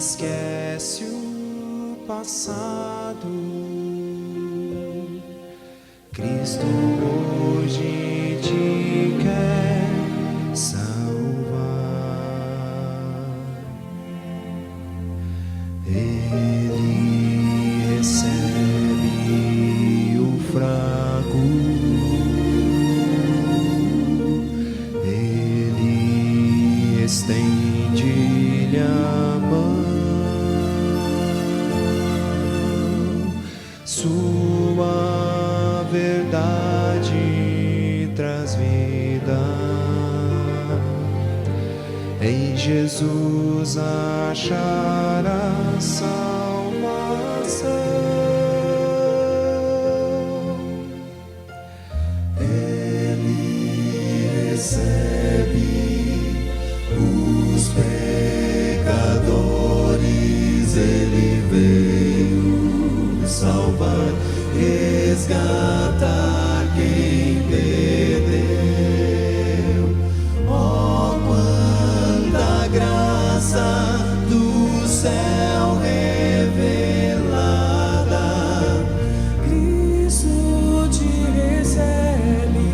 esquece o passado. Cristo hoje te quer salvar. Ele recebe o fraco, ele estende-lhe a mão. Sua verdade traz vida. Em Jesus acharás salvação. Ele recebe os pecadores, ele veio salvar, resgatar quem perdeu. Oh, quanta graça do céu revelada. Cristo te recebe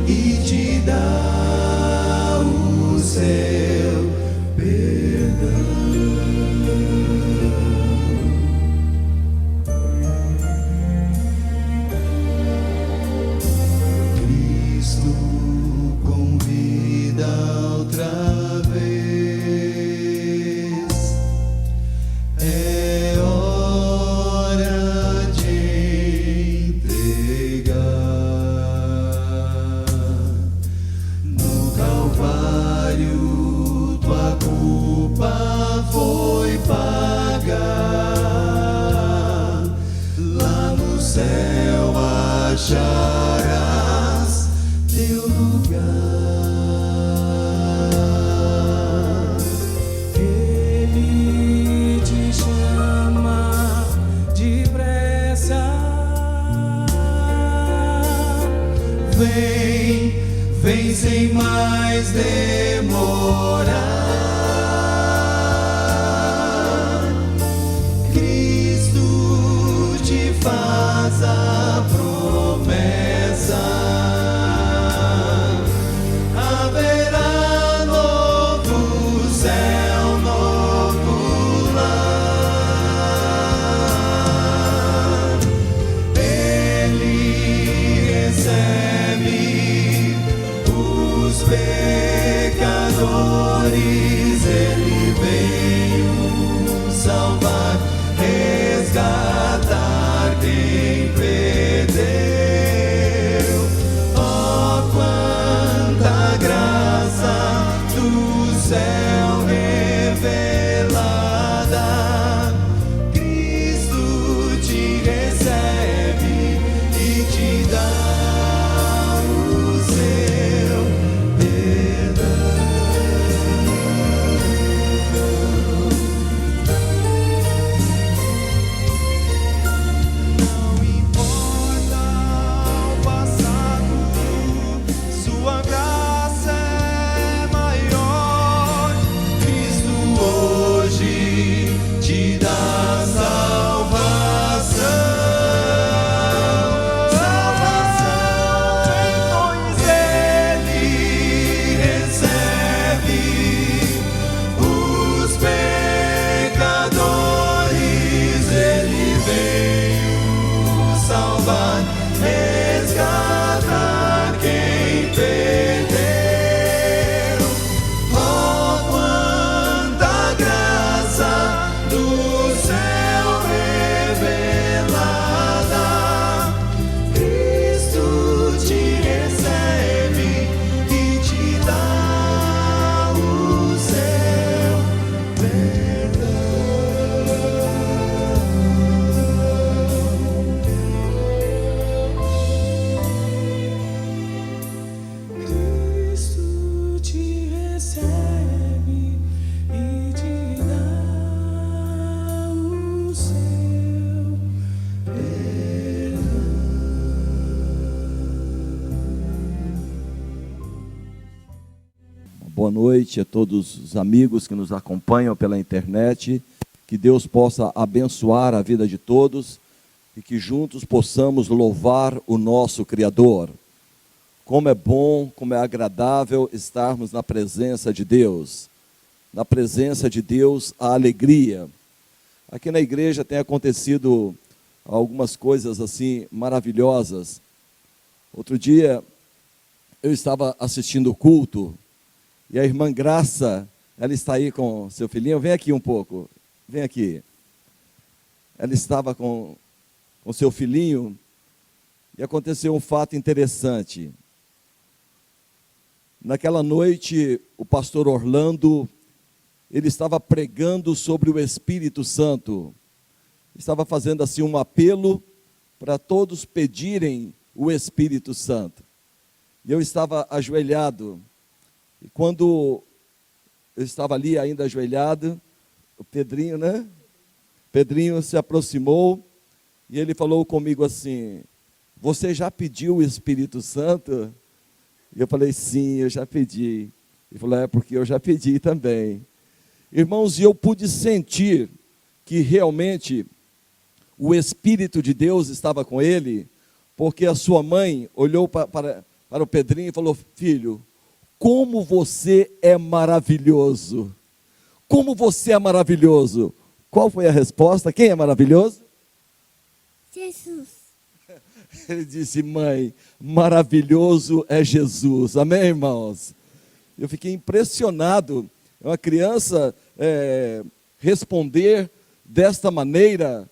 e te dá o seu perdão. Cristo convida outra vez. É hora de entregar. No Calvário tua culpa foi paga. Lá no céu acharás teu lugar. Ele te chama depressa. Vem, vem sem mais demorar. Cristo te faz a promessa. Haverá novo céu, novo lar. Ele recebe os pecadores, ele veio salvar, resgatar quem perdeu. Oh, quanta graça do céu revelada. Cristo te recebe e te dá o seu perdão. Não importa o passado, sua graça é maior. Cristo hoje te dá salvação. Pois ele recebe os pecadores, ele veio salvar, resgatar quem perdeu. Oh, quanta graça do céu revelada. Cristo te recebe e te dá o seu perdão. Cristo te recebe e te dá o seu perdão. Boa noite a todos os amigos que nos acompanham pela internet. que Deus possa abençoar a vida de todos e que juntos possamos louvar o nosso Criador. Como é bom, como é agradável estarmos na presença de Deus. Na presença de Deus, a alegria. Aqui na igreja tem acontecido algumas coisas assim maravilhosas. Outro dia eu estava assistindo o culto e a irmã Graça, ela está aí com seu filhinho. Vem aqui um pouco, vem aqui. Ela estava com seu filhinho e aconteceu um fato interessante. Naquela noite, o pastor Orlando, ele estava pregando sobre o Espírito Santo. Estava fazendo assim um apelo para todos pedirem o Espírito Santo. E eu estava ajoelhado. E quando eu estava ali ainda ajoelhado, o Pedrinho, né? Pedrinho se aproximou e ele falou comigo assim: você já pediu o Espírito Santo? E eu falei: sim, eu já pedi. Ele falou: é porque eu já pedi também. Irmãos, e eu pude sentir que realmente o Espírito de Deus estava com ele, porque a sua mãe olhou para o Pedrinho e falou: filho, como você é maravilhoso. Como você é maravilhoso. Qual foi a resposta? Quem é maravilhoso? Jesus. Ele disse: mãe, maravilhoso é Jesus. Amém, irmãos? Eu fiquei impressionado. Uma criança responder desta maneira.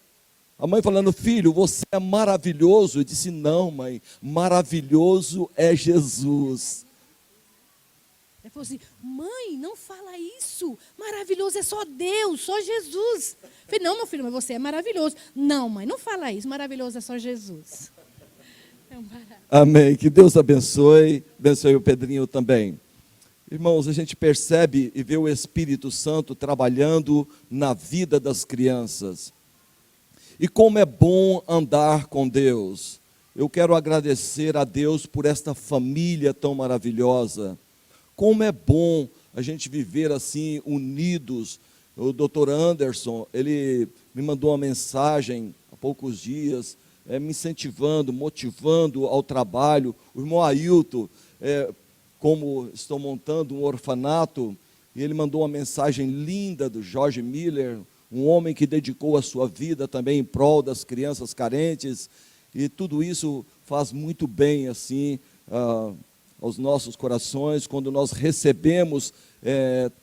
A mãe falando: filho, você é maravilhoso. Eu disse: não, mãe, maravilhoso é Jesus. Ele falou assim: mãe, não fala isso. Maravilhoso é só Deus, só Jesus. Eu falei: não, meu filho, mas você é maravilhoso. Não, mãe, não fala isso. Maravilhoso é só Jesus. É um barato. Amém. Que Deus abençoe. Abençoe o Pedrinho também. Irmãos, a gente percebe e vê o Espírito Santo trabalhando na vida das crianças. E como é bom andar com Deus. Eu quero agradecer a Deus por esta família tão maravilhosa. Como é bom a gente viver assim, unidos. O doutor Anderson, ele me mandou uma mensagem há poucos dias, me incentivando, motivando ao trabalho. O irmão Ailton, como estou montando um orfanato, e ele mandou uma mensagem linda do George Miller, um homem que dedicou a sua vida também em prol das crianças carentes, e tudo isso faz muito bem assim aos nossos corações, quando nós recebemos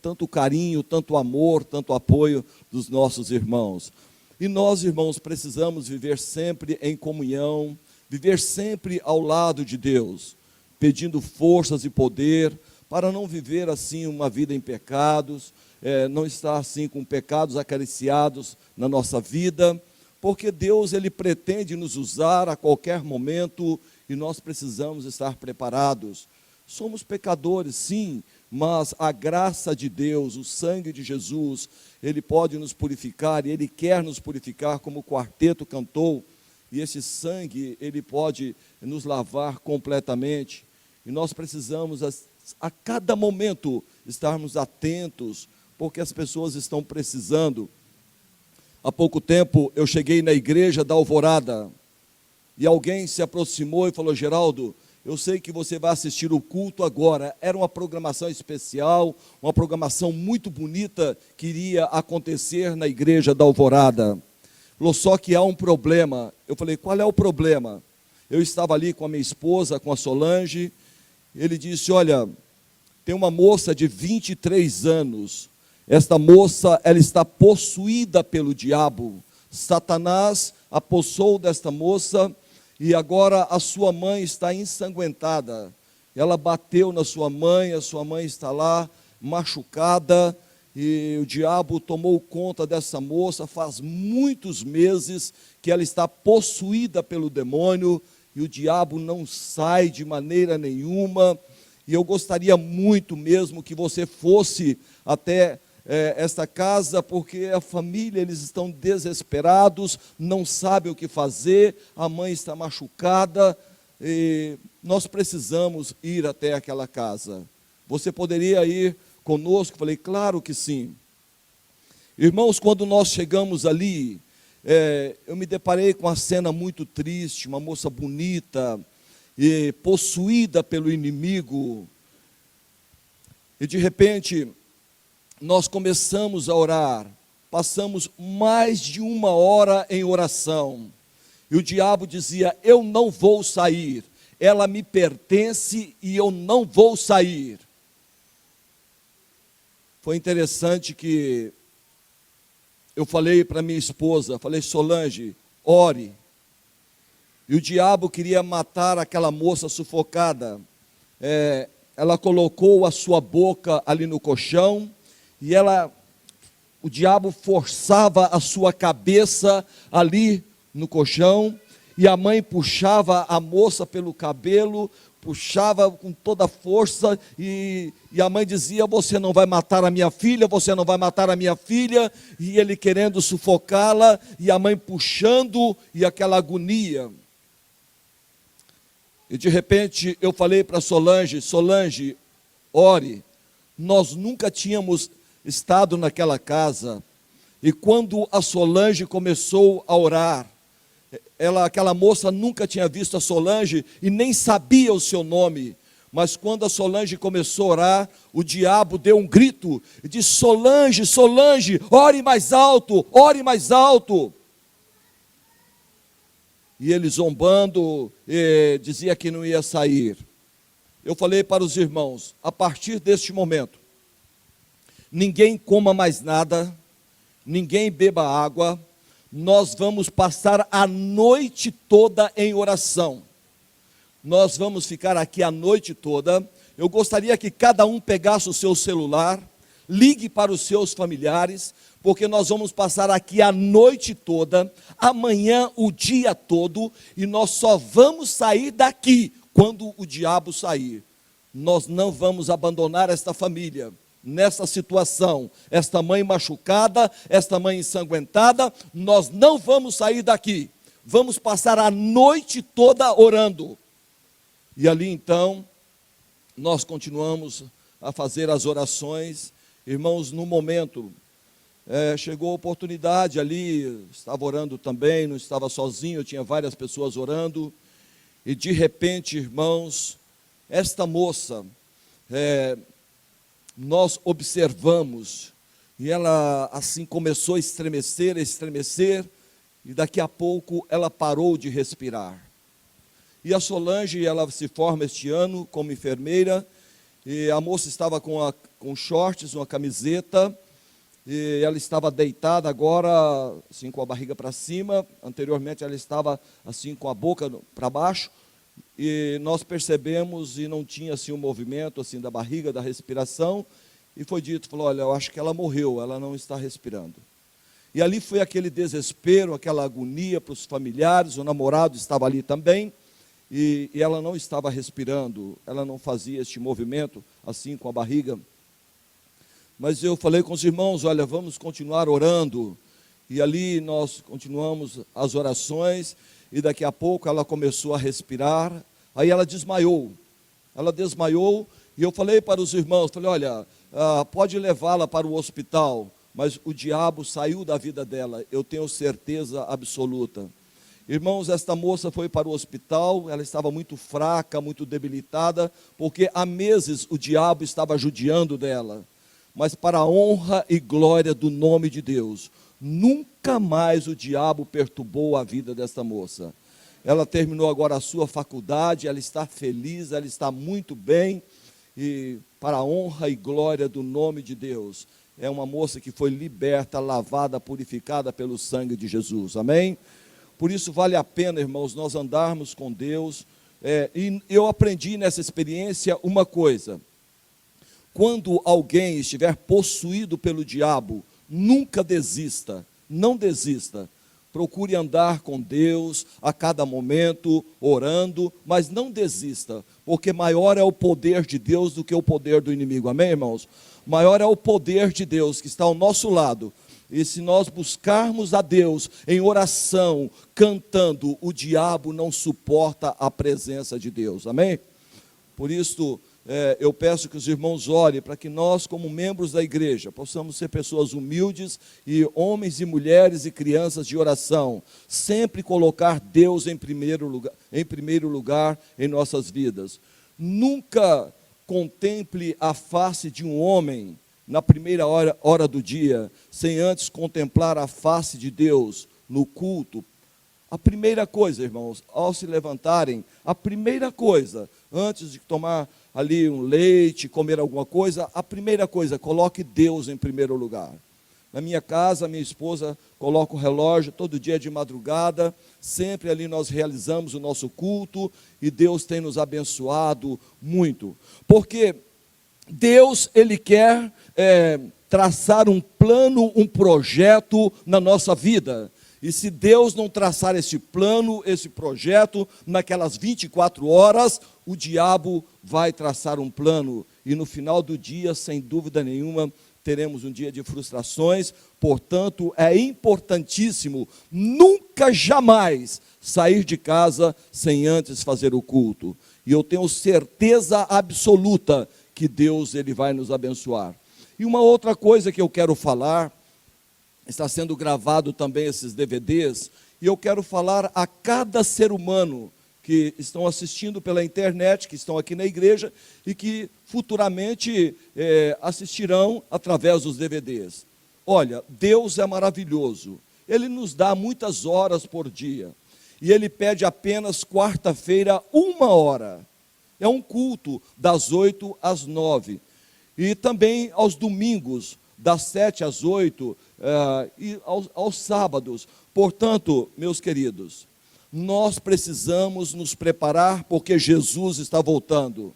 tanto carinho, tanto amor, tanto apoio dos nossos irmãos. E nós, irmãos, precisamos viver sempre em comunhão, viver sempre ao lado de Deus, pedindo forças e poder, para não viver assim uma vida em pecados, não estar assim com pecados acariciados na nossa vida, porque Deus, Ele pretende nos usar a qualquer momento e nós precisamos estar preparados. Somos pecadores, sim, mas a graça de Deus, o sangue de Jesus, Ele pode nos purificar e Ele quer nos purificar, como o quarteto cantou, e esse sangue, Ele pode nos lavar completamente. E nós precisamos a cada momento estarmos atentos, porque as pessoas estão precisando. Há pouco tempo eu cheguei na igreja da Alvorada e alguém se aproximou e falou: Geraldo, eu sei que você vai assistir o culto agora. Era uma programação especial, uma programação muito bonita que iria acontecer na igreja da Alvorada. Falou: só que há um problema. Eu falei: qual é o problema? Eu estava ali com a minha esposa, com a Solange. Ele disse: olha, tem uma moça de 23 anos. Esta moça, ela está possuída pelo diabo. Satanás a possou desta moça e agora a sua mãe está ensanguentada. Ela bateu na sua mãe, a sua mãe está lá machucada e o diabo tomou conta dessa moça. Faz muitos meses que ela está possuída pelo demônio e o diabo não sai de maneira nenhuma. E eu gostaria muito mesmo que você fosse até esta casa, porque a família, eles estão desesperados, não sabem o que fazer, a mãe está machucada, e nós precisamos ir até aquela casa. Você poderia ir conosco? Falei: claro que sim. Irmãos, quando nós chegamos ali, eu me deparei com uma cena muito triste, uma moça bonita, e possuída pelo inimigo, e de repente, nós começamos a orar, passamos mais de 1 hora em oração, e o diabo dizia: eu não vou sair, ela me pertence e eu não vou sair. Foi interessante que eu falei para minha esposa, falei: Solange, ore. E o diabo queria matar aquela moça sufocada. Ela colocou a sua boca ali no colchão, e o diabo forçava a sua cabeça ali no colchão, e a mãe puxava a moça pelo cabelo, puxava com toda a força, e a mãe dizia: você não vai matar a minha filha, você não vai matar a minha filha, e ele querendo sufocá-la, e a mãe puxando, e aquela agonia. E de repente eu falei para Solange: Solange, ore. Nós nunca tínhamos estado naquela casa, e quando a Solange começou a orar, aquela moça nunca tinha visto a Solange e nem sabia o seu nome, mas quando a Solange começou a orar, o diabo deu um grito e disse: Solange, Solange, ore mais alto, ore mais alto. E ele zombando, dizia que não ia sair. Eu falei para os irmãos: a partir deste momento, ninguém coma mais nada, ninguém beba água, nós vamos passar a noite toda em oração. Nós vamos ficar aqui a noite toda. Eu gostaria que cada um pegasse o seu celular, ligue para os seus familiares, porque nós vamos passar aqui a noite toda, amanhã o dia todo, e nós só vamos sair daqui quando o diabo sair. Nós não vamos abandonar esta família nessa situação, esta mãe machucada, esta mãe ensanguentada. Nós não vamos sair daqui, vamos passar a noite toda orando. E ali então, nós continuamos a fazer as orações. Irmãos, no momento, chegou a oportunidade ali, estava orando também, não estava sozinho, tinha várias pessoas orando, e de repente, irmãos, esta moça, nós observamos, e ela assim começou a estremecer, e daqui a pouco ela parou de respirar. E a Solange, ela se forma este ano como enfermeira, e a moça estava com shorts, uma camiseta, e ela estava deitada agora, assim com a barriga para cima. Anteriormente ela estava assim com a boca para baixo, e nós percebemos, e não tinha assim um movimento assim da barriga, da respiração, e foi dito, falou: olha, eu acho que ela morreu, ela não está respirando. E ali foi aquele desespero, aquela agonia para os familiares. O namorado estava ali também, e ela não estava respirando, ela não fazia este movimento assim com a barriga. Mas eu falei com os irmãos: olha, vamos continuar orando. E ali nós continuamos as orações, e daqui a pouco ela começou a respirar. Aí ela desmaiou, e eu falei para os irmãos, falei: olha, pode levá-la para o hospital, mas o diabo saiu da vida dela, eu tenho certeza absoluta. Irmãos, esta moça foi para o hospital, ela estava muito fraca, muito debilitada, porque há meses o diabo estava judiando dela. Mas para a honra e glória do nome de Deus, nunca mais o diabo perturbou a vida desta moça. Ela terminou agora a sua faculdade, ela está feliz, ela está muito bem, e para a honra e glória do nome de Deus, é uma moça que foi liberta, lavada, purificada pelo sangue de Jesus, amém? Por isso vale a pena, irmãos, nós andarmos com Deus. E eu aprendi nessa experiência uma coisa: quando alguém estiver possuído pelo diabo, nunca desista, não desista. Procure andar com Deus a cada momento, orando, mas não desista, porque maior é o poder de Deus do que o poder do inimigo, amém, irmãos? Maior é o poder de Deus que está ao nosso lado, e se nós buscarmos a Deus em oração, cantando, o diabo não suporta a presença de Deus, amém? Por isso, eu peço que os irmãos orem para que nós, como membros da igreja, possamos ser pessoas humildes e homens e mulheres e crianças de oração, sempre colocar Deus em primeiro lugar em nossas vidas. Nunca contemple a face de um homem na primeira hora do dia, sem antes contemplar a face de Deus no culto. A primeira coisa, irmãos, ao se levantarem, a primeira coisa, antes de tomar ali um leite, comer alguma coisa, a primeira coisa, coloque Deus em primeiro lugar. Na minha casa, minha esposa coloca o relógio todo dia de madrugada, sempre ali nós realizamos o nosso culto e Deus tem nos abençoado muito. Porque Deus, Ele quer traçar um plano, um projeto na nossa vida. E se Deus não traçar esse plano, esse projeto, naquelas 24 horas, o diabo vai traçar um plano. E no final do dia, sem dúvida nenhuma, teremos um dia de frustrações. Portanto, é importantíssimo nunca, jamais sair de casa sem antes fazer o culto. E eu tenho certeza absoluta que Deus, Ele vai nos abençoar. E uma outra coisa que eu quero falar, está sendo gravado também esses DVDs, e eu quero falar a cada ser humano que estão assistindo pela internet, que estão aqui na igreja, e que futuramente assistirão através dos DVDs. Olha, Deus é maravilhoso, Ele nos dá muitas horas por dia, e Ele pede apenas quarta-feira 1 hora, é um culto das 8 às 9, e também aos domingos, das 7 às 8, e aos sábados. Portanto, meus queridos, nós precisamos nos preparar porque Jesus está voltando.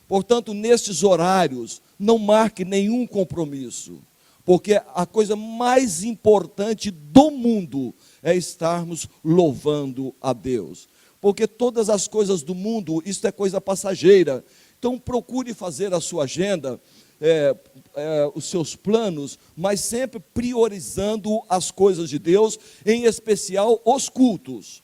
Portanto, nestes horários, não marque nenhum compromisso, porque a coisa mais importante do mundo é estarmos louvando a Deus. Porque todas as coisas do mundo, isso é coisa passageira. Então, procure fazer a sua agenda, os seus planos, mas sempre priorizando as coisas de Deus, em especial os cultos.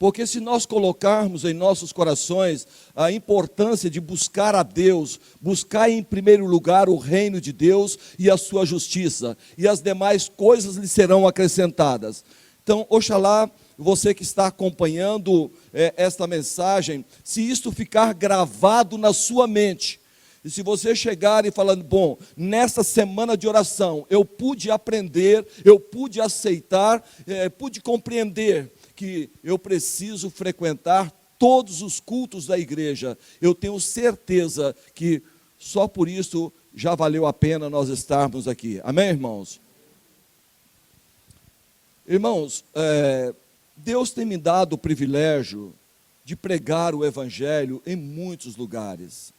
Porque se nós colocarmos em nossos corações a importância de buscar a Deus, buscar em primeiro lugar o reino de Deus e a sua justiça, e as demais coisas lhe serão acrescentadas. Então, oxalá você que está acompanhando esta mensagem, se isto ficar gravado na sua mente, e se você chegar e falando, bom, nessa semana de oração, eu pude aprender, eu pude aceitar, pude compreender que eu preciso frequentar todos os cultos da igreja, eu tenho certeza que só por isso já valeu a pena nós estarmos aqui. Amém, irmãos? Irmãos, Deus tem me dado o privilégio de pregar o evangelho em muitos lugares.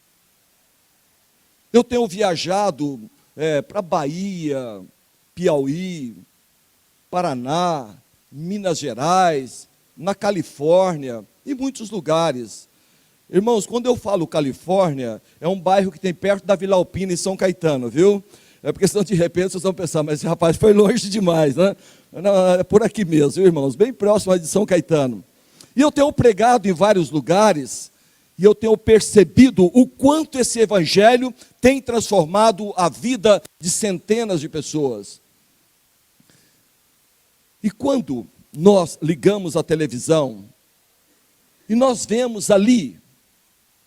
Eu tenho viajado para Bahia, Piauí, Paraná, Minas Gerais, na Califórnia, em muitos lugares. Irmãos, quando eu falo Califórnia, é um bairro que tem perto da Vila Alpina, em São Caetano, viu? É porque senão de repente vocês vão pensar, mas esse rapaz foi longe demais, né? Não, é por aqui mesmo, viu, irmãos? Bem próximo de São Caetano. E eu tenho pregado em vários lugares, e eu tenho percebido o quanto esse evangelho tem transformado a vida de centenas de pessoas. E quando nós ligamos a televisão, e nós vemos ali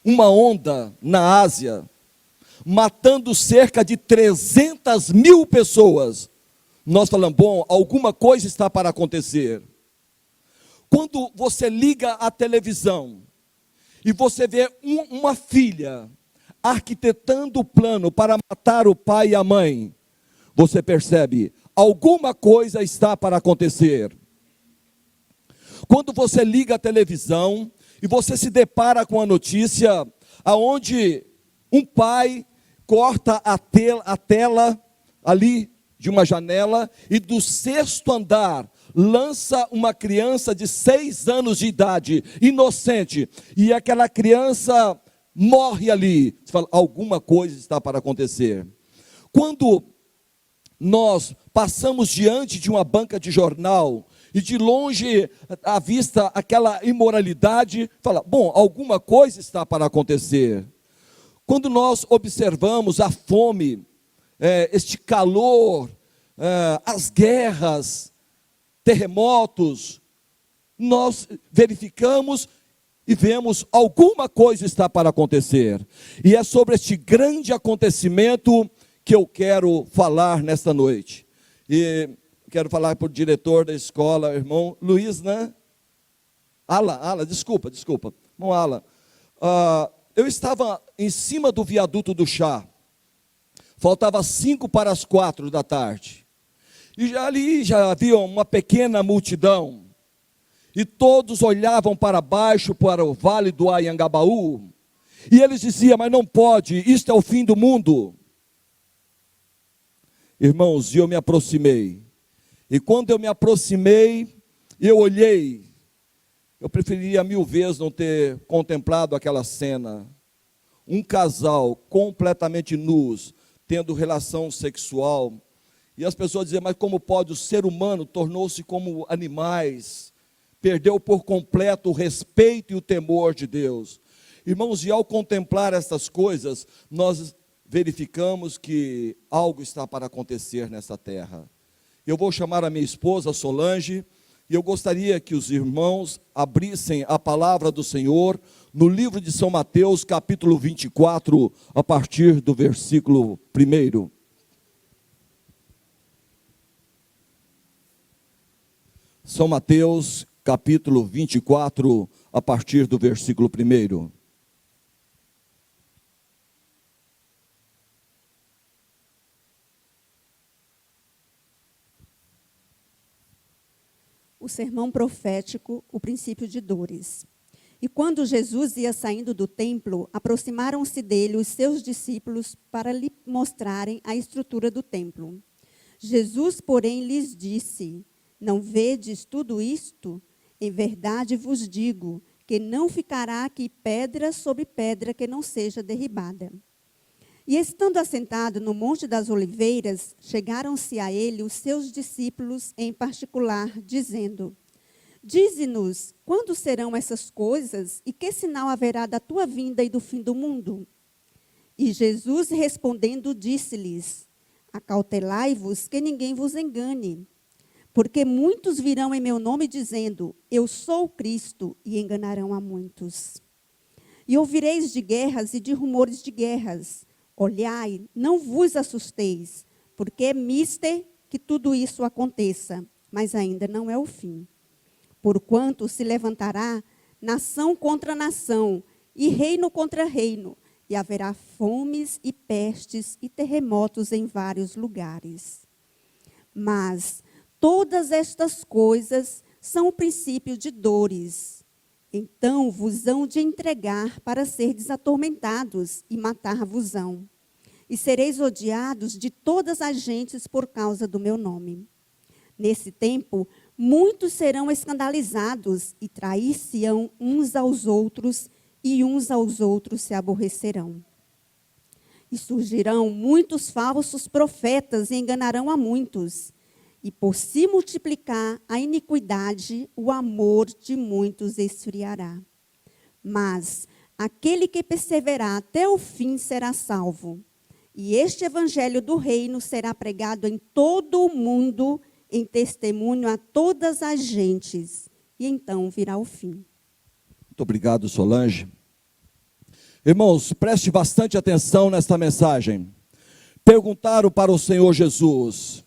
uma onda na Ásia, matando cerca de 300 mil pessoas, nós falamos, bom, alguma coisa está para acontecer. Quando você liga a televisão, e você vê uma filha arquitetando o plano para matar o pai e a mãe, você percebe, alguma coisa está para acontecer. Quando você liga a televisão e você se depara com a notícia aonde um pai corta a tela ali de uma janela e do 6º andar lança uma criança de 6 anos de idade, inocente, e aquela criança morre ali. Você fala, alguma coisa está para acontecer. Quando nós passamos diante de uma banca de jornal, e de longe à vista aquela imoralidade, fala, bom, alguma coisa está para acontecer. Quando nós observamos a fome, este calor, as guerras, terremotos, nós verificamos e vemos alguma coisa está para acontecer. E é sobre este grande acontecimento que eu quero falar nesta noite. E quero falar para o diretor da escola, irmão Luiz, né? Ala, desculpa. Irmão Ala. Eu estava em cima do viaduto do Chá. Faltava 4:05 da tarde. E ali já havia uma pequena multidão. E todos olhavam para baixo, para o vale do Anhangabaú. E eles diziam, mas não pode, isto é o fim do mundo. Irmãos, eu me aproximei. E quando eu me aproximei, eu olhei. Eu preferiria 1000 vezes não ter contemplado aquela cena. Um casal completamente nus, tendo relação sexual. E as pessoas diziam, mas como pode? O ser humano tornou-se como animais. Perdeu por completo o respeito e o temor de Deus. Irmãos, e ao contemplar estas coisas, nós verificamos que algo está para acontecer nessa terra. Eu vou chamar a minha esposa Solange, e eu gostaria que os irmãos abrissem a palavra do Senhor no livro de São Mateus, capítulo 24, a partir do versículo 1. São Mateus, capítulo 24, a partir do versículo 1. O sermão profético, o princípio de dores. E quando Jesus ia saindo do templo, aproximaram-se dele os seus discípulos para lhe mostrarem a estrutura do templo. Jesus, porém, lhes disse, não vedes tudo isto? Em verdade vos digo, que não ficará aqui pedra sobre pedra que não seja derribada. E estando assentado no Monte das Oliveiras, chegaram-se a ele os seus discípulos em particular, dizendo, dize-nos, quando serão essas coisas, e que sinal haverá da tua vinda e do fim do mundo? E Jesus respondendo disse-lhes, acautelai-vos que ninguém vos engane, porque muitos virão em meu nome dizendo, eu sou o Cristo, e enganarão a muitos. E ouvireis de guerras e de rumores de guerras. Olhai, não vos assusteis, porque é mister que tudo isso aconteça, mas ainda não é o fim. Porquanto se levantará nação contra nação, e reino contra reino, e haverá fomes e pestes e terremotos em vários lugares. Mas todas estas coisas são o princípio de dores. Então vos hão de entregar para serdes atormentados e matar-vos-ão. E sereis odiados de todas as gentes por causa do meu nome. Nesse tempo, muitos serão escandalizados e trair-se-ão uns aos outros, e uns aos outros se aborrecerão. E surgirão muitos falsos profetas e enganarão a muitos. E por se multiplicar a iniquidade, o amor de muitos esfriará. Mas aquele que perseverar até o fim será salvo. E este evangelho do reino será pregado em todo o mundo, em testemunho a todas as gentes. E então virá o fim. Muito obrigado, Solange. Irmãos, preste bastante atenção nesta mensagem. Perguntaram para o Senhor Jesus.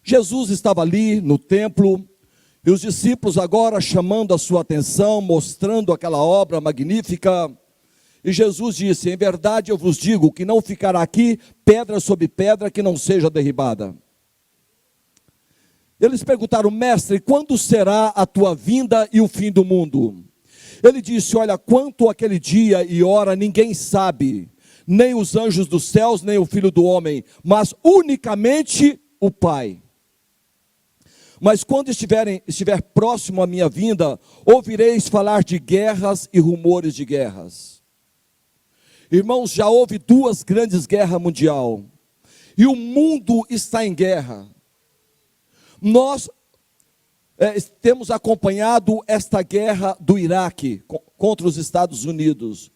Jesus estava ali no templo, e os discípulos agora chamando a sua atenção, mostrando aquela obra magnífica. E Jesus disse, em verdade eu vos digo que não ficará aqui pedra sobre pedra que não seja derribada. Eles perguntaram, mestre, quando será a tua vinda e o fim do mundo? Ele disse, olha, quanto àquele dia e hora ninguém sabe, nem os anjos dos céus, nem o Filho do Homem, mas unicamente o Pai. Mas quando estiver próximo à minha vinda, ouvireis falar de guerras e rumores de guerras. Irmãos, já houve 2 grandes guerras mundiais. E o mundo está em guerra. Nós temos acompanhado esta guerra do Iraque contra os Estados Unidos.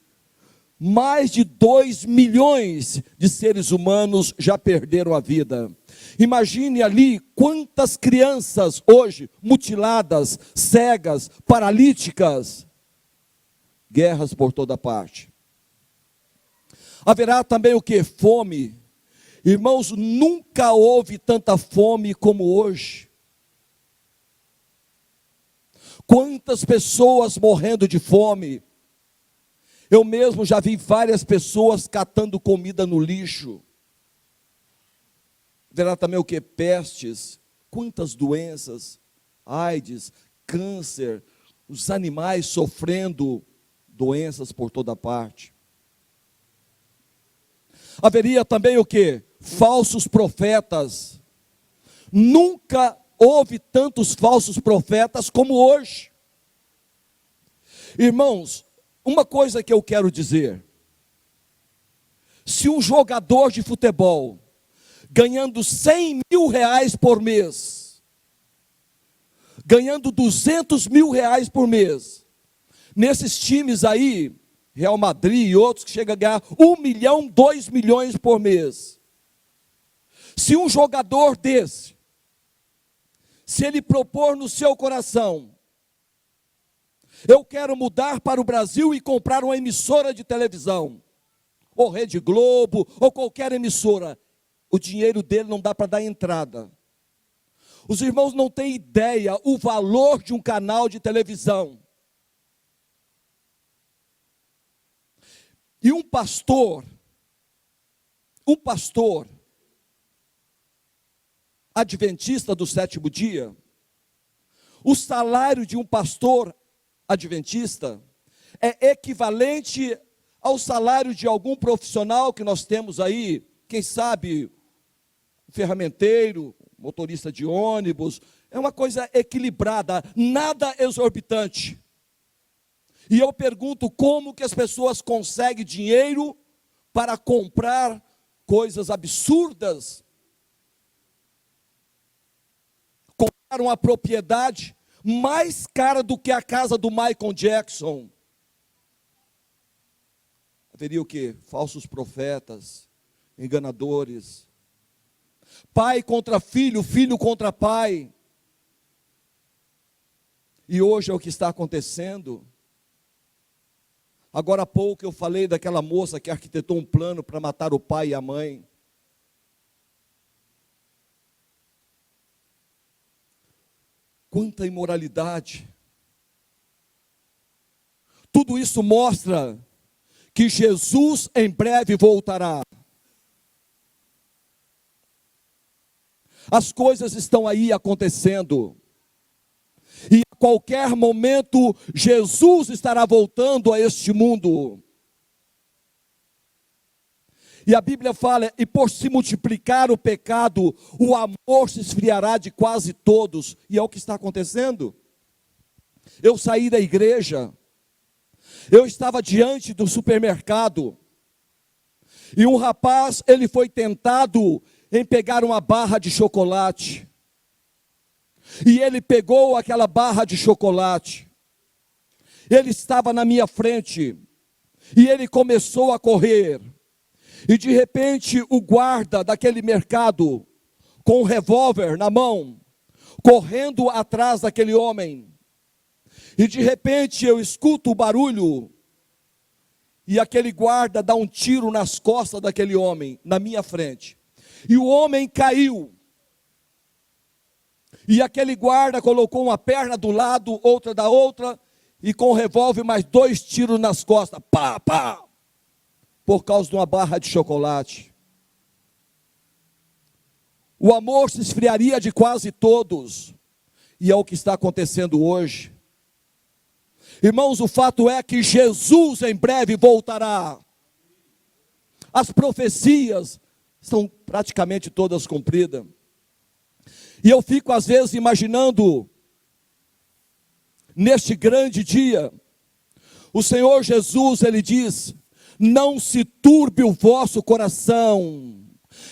mais de 2 milhões de seres humanos já perderam a vida. Imagine ali quantas crianças hoje mutiladas, cegas, paralíticas. Guerras por toda parte. Haverá também o que? Fome. Irmãos, nunca houve tanta fome como hoje. Quantas pessoas morrendo de fome. Eu mesmo já vi várias pessoas catando comida no lixo. Haverá também o que? Pestes. Quantas doenças. AIDS, câncer. Os animais sofrendo doenças por toda parte. Haveria também o que? Falsos profetas. Nunca houve tantos falsos profetas como hoje. Irmãos, uma coisa que eu quero dizer. Se um jogador de futebol, ganhando 100 mil reais por mês, ganhando 200 mil reais por mês, nesses times aí, Real Madrid e outros que chegam a ganhar 1 milhão, 2 milhões por mês. Se um jogador desse, se ele propor no seu coração, eu quero mudar para o Brasil e comprar uma emissora de televisão, ou Rede Globo, ou qualquer emissora, o dinheiro dele não dá para dar entrada. Os irmãos não têm ideia o valor de um canal de televisão. E um pastor adventista do sétimo dia, o salário de um pastor adventista é equivalente ao salário de algum profissional que nós temos aí, quem sabe, ferramenteiro, motorista de ônibus, é uma coisa equilibrada, nada exorbitante. E eu pergunto como que as pessoas conseguem dinheiro para comprar coisas absurdas, comprar uma propriedade mais cara do que a casa do Michael Jackson. Haveria o quê? Falsos profetas, enganadores, pai contra filho, filho contra pai. E hoje é o que está acontecendo. Agora há pouco eu falei daquela moça que arquitetou um plano para matar o pai e a mãe. Quanta imoralidade. Tudo isso mostra que Jesus em breve voltará. As coisas estão aí acontecendo. E a qualquer momento, Jesus estará voltando a este mundo. E a Bíblia fala, e por se multiplicar o pecado, o amor se esfriará de quase todos. E é o que está acontecendo. Eu saí da igreja, eu estava diante do supermercado, e um rapaz, ele foi tentado em pegar uma barra de chocolate. E ele pegou aquela barra de chocolate. Ele estava na minha frente. E ele começou a correr. E de repente o guarda daquele mercado, com um revólver na mão, correndo atrás daquele homem. E de repente eu escuto o barulho. E aquele guarda dá um tiro nas costas daquele homem, na minha frente. E o homem caiu. E aquele guarda colocou uma perna do lado, outra da outra, e com o revólver mais 2 tiros nas costas. Pá, pá! Por causa de uma barra de chocolate. O amor se esfriaria de quase todos. E é o que está acontecendo hoje. Irmãos, o fato é que Jesus em breve voltará. As profecias estão praticamente todas cumpridas. E eu fico às vezes imaginando, neste grande dia, o Senhor Jesus, Ele diz, não se turbe o vosso coração,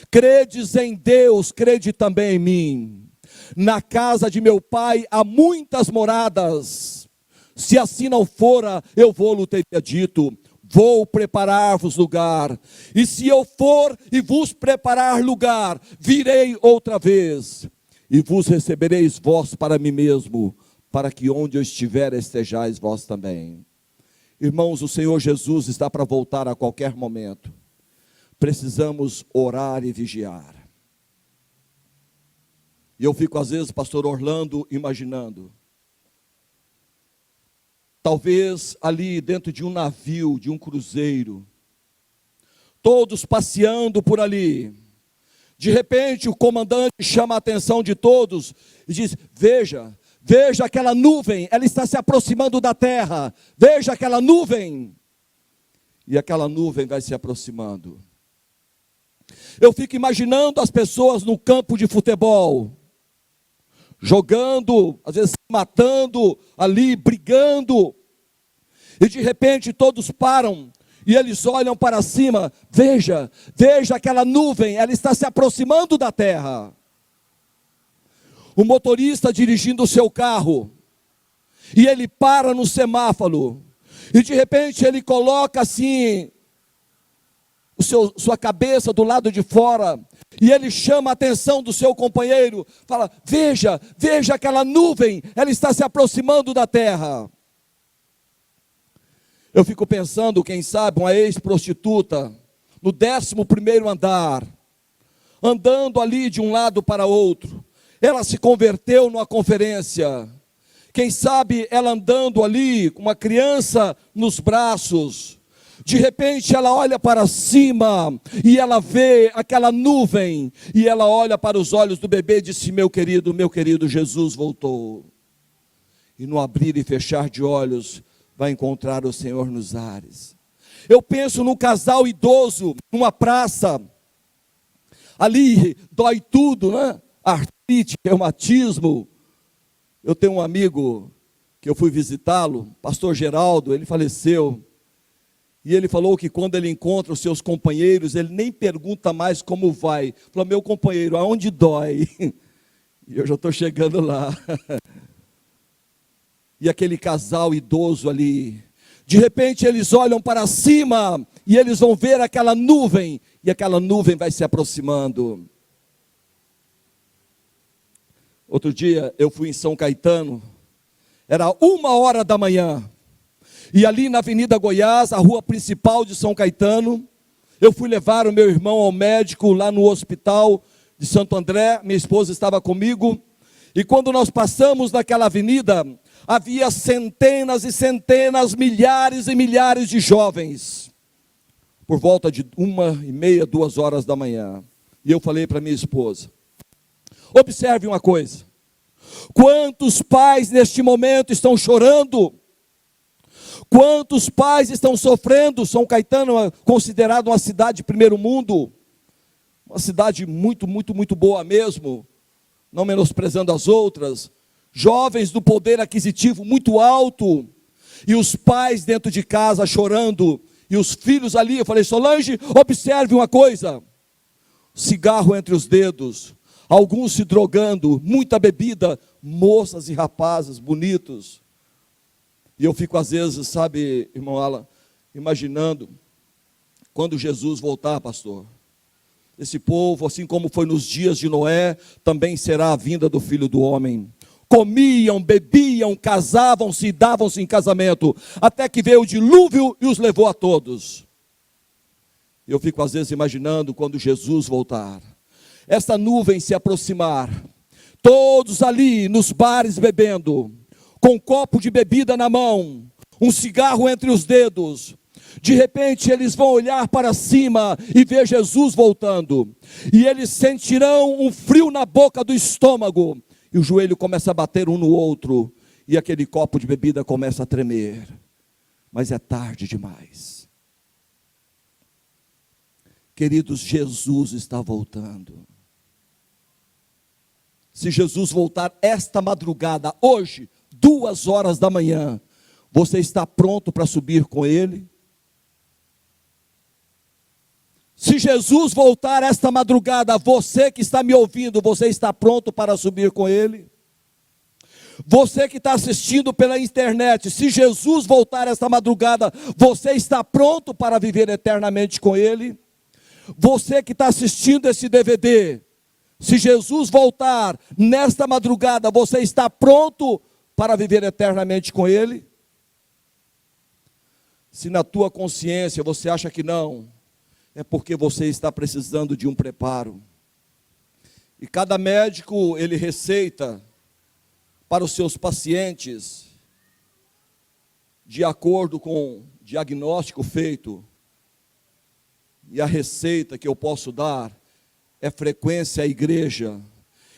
credes em Deus, crede também em mim. Na casa de meu Pai há muitas moradas, se assim não fora, eu vou-lhe teria dito, vou preparar-vos lugar. E se eu for e vos preparar lugar, virei outra vez, e vos recebereis vós para mim mesmo, para que onde eu estiver estejais vós também. Irmãos, o Senhor Jesus está para voltar a qualquer momento. Precisamos orar e vigiar. E eu fico às vezes, pastor Orlando, imaginando, talvez ali dentro de um navio, de um cruzeiro, todos passeando por ali, de repente o comandante chama a atenção de todos e diz: veja aquela nuvem, ela está se aproximando da terra, veja aquela nuvem, e aquela nuvem vai se aproximando. Eu fico imaginando as pessoas no campo de futebol, jogando, às vezes matando ali, brigando, e de repente todos param, e eles olham para cima, veja aquela nuvem, ela está se aproximando da terra. O motorista dirigindo o seu carro, e ele para no semáforo, e de repente ele coloca assim, sua cabeça do lado de fora, e ele chama a atenção do seu companheiro, fala: veja aquela nuvem, ela está se aproximando da terra. Eu fico pensando, quem sabe, uma ex-prostituta, no 11º andar, andando ali de um lado para outro, ela se converteu numa conferência, quem sabe ela andando ali, com uma criança nos braços, de repente ela olha para cima, e ela vê aquela nuvem, e ela olha para os olhos do bebê e disse: meu querido, Jesus voltou. E no abrir e fechar de olhos, vai encontrar o Senhor nos ares. Eu penso num casal idoso, numa praça, ali dói tudo, né? Artrite, reumatismo. Eu tenho um amigo, que eu fui visitá-lo, pastor Geraldo, ele faleceu, e ele falou que quando ele encontra os seus companheiros, ele nem pergunta mais como vai. Falou: meu companheiro, aonde dói? E eu já estou chegando lá. E aquele casal idoso ali, de repente eles olham para cima, e eles vão ver aquela nuvem, e aquela nuvem vai se aproximando. Outro dia eu fui em São Caetano, era 1h da manhã, e ali na Avenida Goiás, a rua principal de São Caetano, eu fui levar o meu irmão ao médico lá no hospital de Santo André, minha esposa estava comigo, e quando nós passamos naquela avenida, havia centenas e centenas, milhares e milhares de jovens, por volta de 1h30, 2h da manhã, e eu falei para minha esposa: observe uma coisa, quantos pais neste momento estão chorando, quantos pais estão sofrendo. São Caetano é considerado uma cidade de primeiro mundo, uma cidade muito boa mesmo, não menosprezando as outras, jovens do poder aquisitivo muito alto, e os pais dentro de casa chorando, e os filhos ali. Eu falei: Solange, observe uma coisa, cigarro entre os dedos, alguns se drogando, muita bebida, moças e rapazes bonitos. E eu fico às vezes, sabe, irmão Alan, imaginando, quando Jesus voltar, pastor, esse povo, assim como foi nos dias de Noé, também será a vinda do Filho do Homem. Comiam, bebiam, casavam-se e davam-se em casamento, até que veio o dilúvio e os levou a todos. Eu fico às vezes imaginando quando Jesus voltar, essa nuvem se aproximar, todos ali nos bares bebendo, com um copo de bebida na mão, um cigarro entre os dedos. De repente eles vão olhar para cima e ver Jesus voltando, e eles sentirão um frio na boca do estômago, e o joelho começa a bater um no outro, e aquele copo de bebida começa a tremer, mas é tarde demais. Queridos, Jesus está voltando. Se Jesus voltar esta madrugada, hoje, 2h da manhã, você está pronto para subir com Ele? Se Jesus voltar esta madrugada, você que está me ouvindo, você está pronto para subir com Ele? Você que está assistindo pela internet, se Jesus voltar esta madrugada, você está pronto para viver eternamente com Ele? Você que está assistindo esse DVD, se Jesus voltar nesta madrugada, você está pronto para viver eternamente com Ele? Se na tua consciência você acha que não, é porque você está precisando de um preparo. E cada médico, ele receita para os seus pacientes, de acordo com o diagnóstico feito. E a receita que eu posso dar é frequência à igreja,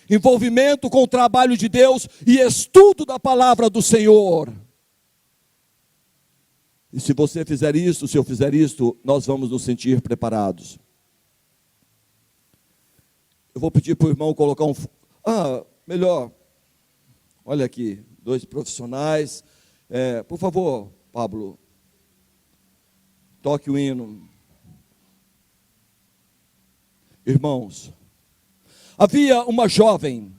envolvimento com o trabalho de Deus e estudo da palavra do Senhor. E se você fizer isso, se eu fizer isto, nós vamos nos sentir preparados. Eu vou pedir para o irmão colocar melhor. Olha aqui, 2 profissionais. Por favor, Pablo, toque o hino. Irmãos, havia uma jovem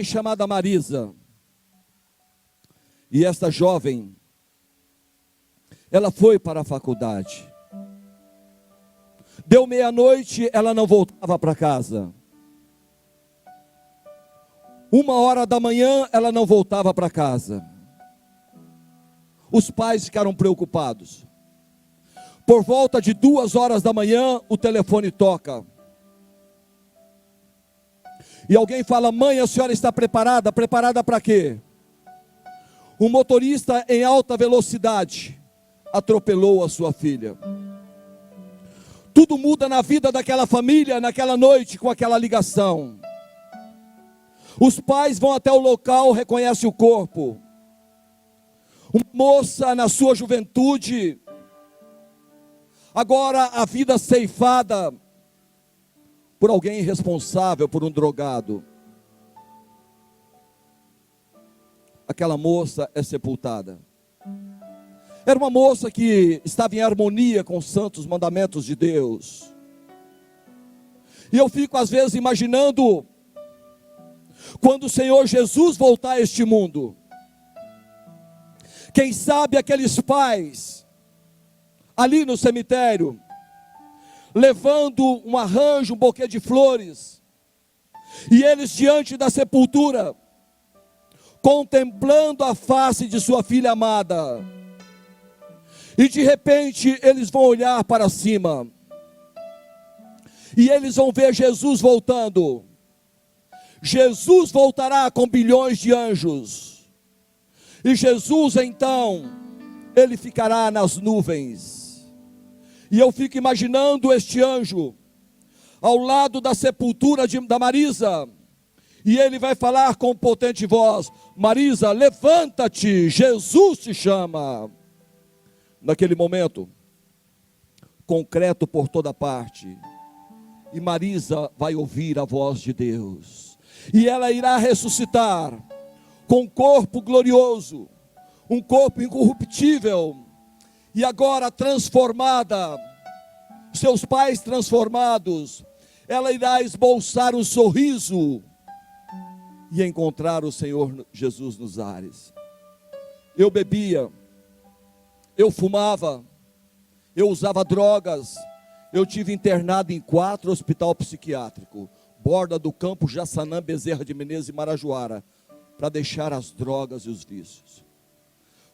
chamada Marisa. E esta jovem, ela foi para a faculdade. Deu meia-noite, ela não voltava para casa. 1h da manhã, ela não voltava para casa. Os pais ficaram preocupados. Por volta de 2h da manhã, o telefone toca. E alguém fala: mãe, a senhora está preparada? Preparada para quê? Um motorista em alta velocidade atropelou a sua filha. Tudo muda na vida daquela família naquela noite com aquela ligação. Os pais vão até o local, reconhecem o corpo. Uma moça na sua juventude, agora a vida ceifada por alguém irresponsável, por um drogado. Aquela moça é sepultada. Era uma moça que estava em harmonia com os santos mandamentos de Deus. E eu fico às vezes imaginando, quando o Senhor Jesus voltar a este mundo, quem sabe aqueles pais, ali no cemitério, levando um arranjo, um buquê de flores, e eles diante da sepultura, contemplando a face de sua filha amada, e de repente eles vão olhar para cima, e eles vão ver Jesus voltando. Jesus voltará com bilhões de anjos, e Jesus então, ele ficará nas nuvens, e eu fico imaginando este anjo, ao lado da sepultura da Marisa, e ele vai falar com potente voz: Marisa, levanta-te, Jesus te chama. Naquele momento, concreto por toda parte, e Marisa vai ouvir a voz de Deus, e ela irá ressuscitar, com um corpo glorioso, um corpo incorruptível, e agora transformada, seus pais transformados, ela irá esboçar um sorriso, e encontrar o Senhor Jesus nos ares. Eu bebia, eu fumava, eu usava drogas, eu tive internado em 4 hospitais psiquiátricos, Borda do Campo, Jaçanã, Bezerra de Menezes e Marajoara, para deixar as drogas e os vícios.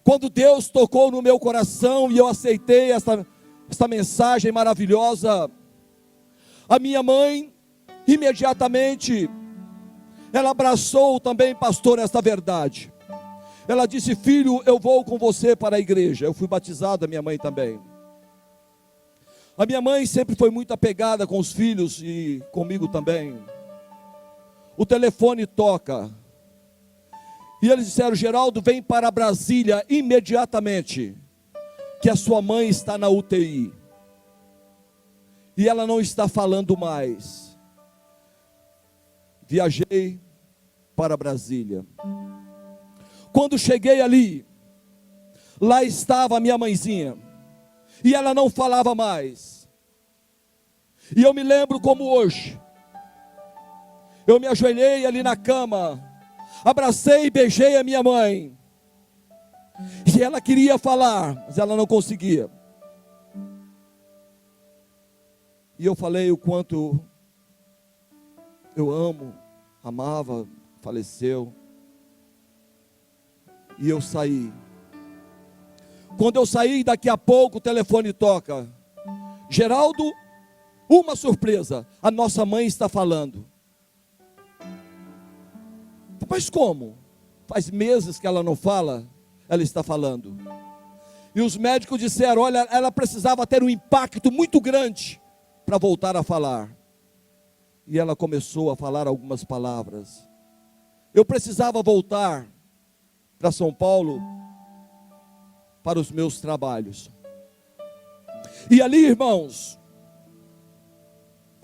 Quando Deus tocou no meu coração e eu aceitei esta mensagem maravilhosa, a minha mãe, imediatamente, ela abraçou também, pastor, esta verdade. Ela disse: filho, eu vou com você para a igreja. Eu fui batizado, a minha mãe também. A minha mãe sempre foi muito apegada com os filhos e comigo também. O telefone toca. E eles disseram: Geraldo, vem para Brasília imediatamente, que a sua mãe está na UTI. E ela não está falando mais. Viajei para Brasília. Quando cheguei ali, lá estava a minha mãezinha, e ela não falava mais. E eu me lembro como hoje, Eu me ajoelhei ali na cama, abracei e beijei a minha mãe. E ela queria falar, mas ela não conseguia. E eu falei o quanto eu amo, amava, faleceu. E eu saí. Quando eu saí, daqui a pouco o telefone toca. Geraldo, uma surpresa, a nossa mãe está falando. Mas como? Faz meses que ela não fala, ela está falando. E os médicos disseram, olha, ela precisava ter um impacto muito grande para voltar a falar. E ela começou a falar algumas palavras. Eu precisava voltar para São Paulo para os meus trabalhos. E ali, irmãos,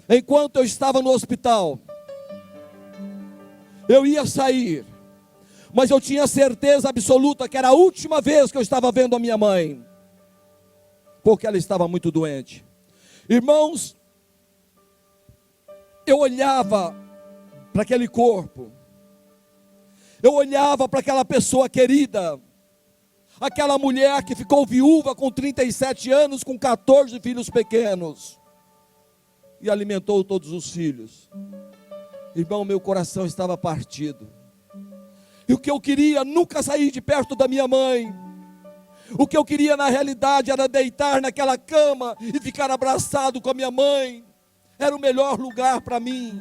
enquanto eu estava no hospital, eu ia sair, mas eu tinha certeza absoluta que era a última vez que eu estava vendo a minha mãe, porque ela estava muito doente. Irmãos, eu olhava para aquele corpo, eu olhava para aquela pessoa querida, aquela mulher que ficou viúva com 37 anos, com 14 filhos pequenos, e alimentou todos os filhos. Irmão, meu coração estava partido. E o que eu queria, nunca sair de perto da minha mãe. O que eu queria na realidade era deitar naquela cama e ficar abraçado com a minha mãe. Era o melhor lugar para mim.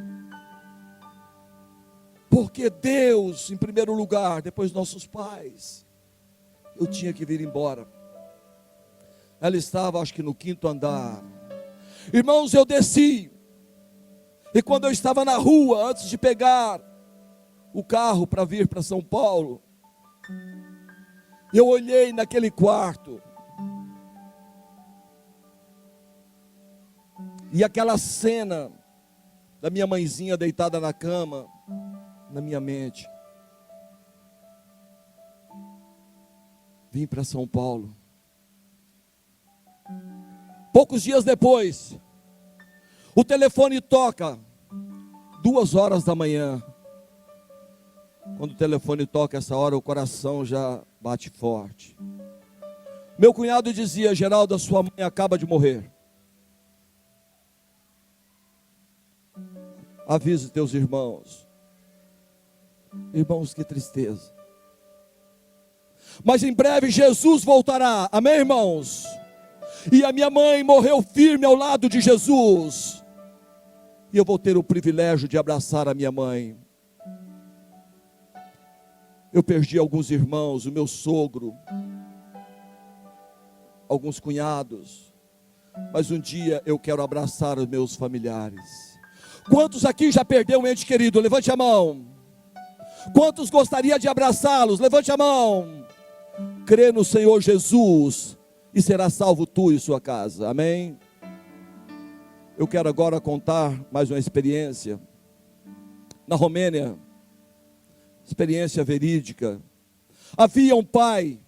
Porque Deus, em primeiro lugar, depois nossos pais. Eu tinha que vir embora. Ela estava, acho que no 5º andar. Irmãos, eu desci. E quando eu estava na rua, antes de pegar o carro para vir para São Paulo, eu olhei naquele quarto. E aquela cena da minha mãezinha deitada na cama, na minha mente. Vim para São Paulo. Poucos dias depois, o telefone toca, 2 horas da manhã. Quando o telefone toca essa hora, o coração já bate forte. Meu cunhado dizia, Geraldo, a sua mãe acaba de morrer. Avise teus irmãos. Irmãos, que tristeza. Mas em breve Jesus voltará, amém, irmãos? E a minha mãe morreu firme ao lado de Jesus. E eu vou ter o privilégio de abraçar a minha mãe. Eu perdi alguns irmãos, o meu sogro, alguns cunhados. Mas um dia eu quero abraçar os meus familiares. Quantos aqui já perdeu um ente querido? Levante a mão. Quantos gostaria de abraçá-los? Levante a mão. Crê no Senhor Jesus e será salvo tu e sua casa, amém? Eu quero agora contar mais uma experiência. Na Romênia, experiência verídica. Havia um pai,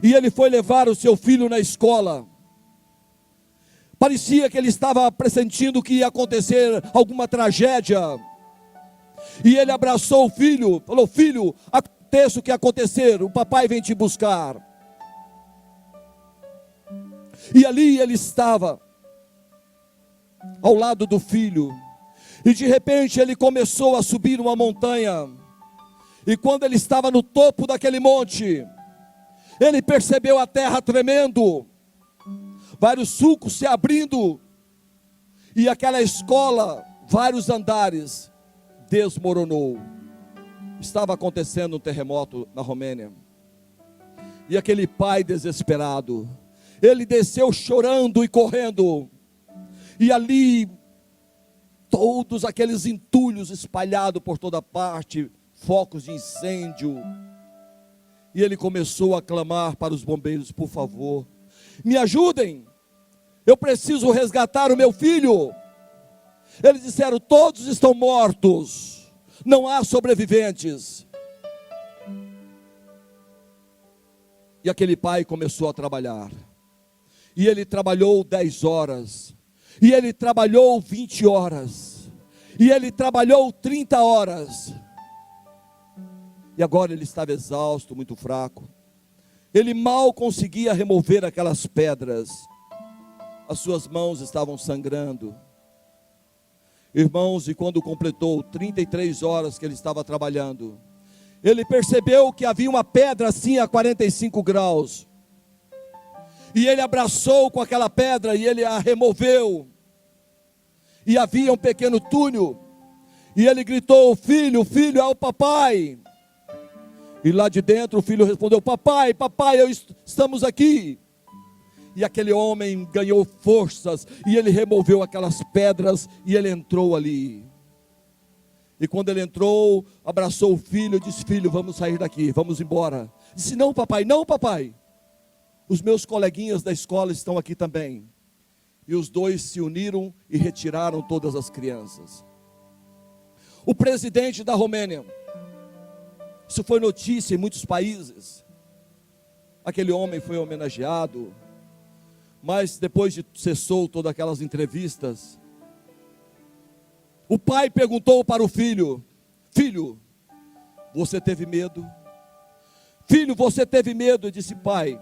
e ele foi levar o seu filho na escola. Parecia que ele estava pressentindo que ia acontecer alguma tragédia. E ele abraçou o filho, falou, filho, aconteça o que acontecer, o papai vem te buscar. E ali ele estava, ao lado do filho, e de repente ele começou a subir uma montanha, e quando ele estava no topo daquele monte, ele percebeu a terra tremendo, vários sulcos se abrindo, e aquela escola, vários andares, desmoronou. Estava acontecendo um terremoto na Romênia, e aquele pai desesperado, ele desceu chorando e correndo, e ali, todos aqueles entulhos espalhados por toda parte, focos de incêndio, e ele começou a clamar para os bombeiros, por favor, me ajudem, eu preciso resgatar o meu filho. Eles disseram, todos estão mortos, não há sobreviventes. E aquele pai começou a trabalhar, e ele trabalhou 10 horas, e ele trabalhou 20 horas, E ele trabalhou 30 horas. E agora ele estava exausto, muito fraco. Ele mal conseguia remover aquelas pedras. As suas mãos estavam sangrando. Irmãos, e quando completou 33 horas que ele estava trabalhando, ele percebeu que havia uma pedra assim a 45 graus. E ele abraçou com aquela pedra e ele a removeu. E havia um pequeno túnel. E ele gritou: filho, filho, é o papai. E lá de dentro o filho respondeu: papai, papai, estamos aqui. E aquele homem ganhou forças, e ele removeu aquelas pedras, e ele entrou ali. E quando ele entrou, abraçou o filho, disse: filho, vamos sair daqui, vamos embora. Disse: não papai, não papai, os meus coleguinhas da escola estão aqui também. E os dois se uniram e retiraram todas as crianças. O presidente da Romênia, isso foi notícia em muitos países, aquele homem foi homenageado, mas depois de cessou todas aquelas entrevistas, o pai perguntou para o filho: filho, você teve medo? Filho, você teve medo? Eu disse: pai,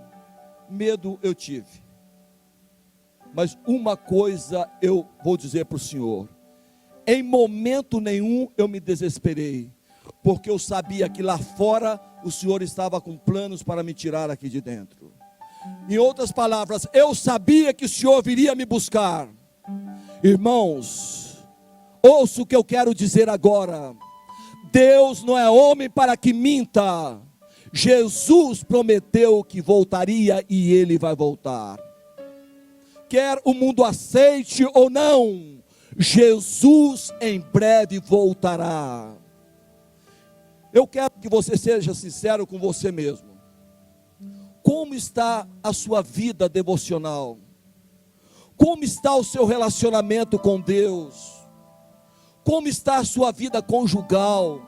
medo eu tive, mas uma coisa eu vou dizer para o senhor: em momento nenhum eu me desesperei, porque eu sabia que lá fora o senhor estava com planos para me tirar aqui de dentro. Em outras palavras, eu sabia que o senhor viria me buscar. Irmãos, ouça o que eu quero dizer agora: Deus não é homem para que minta. Jesus prometeu que voltaria e ele vai voltar. Quer o mundo aceite ou não, Jesus em breve voltará. Eu quero que você seja sincero com você mesmo. Como está a sua vida devocional? Como está o seu relacionamento com Deus? Como está a sua vida conjugal?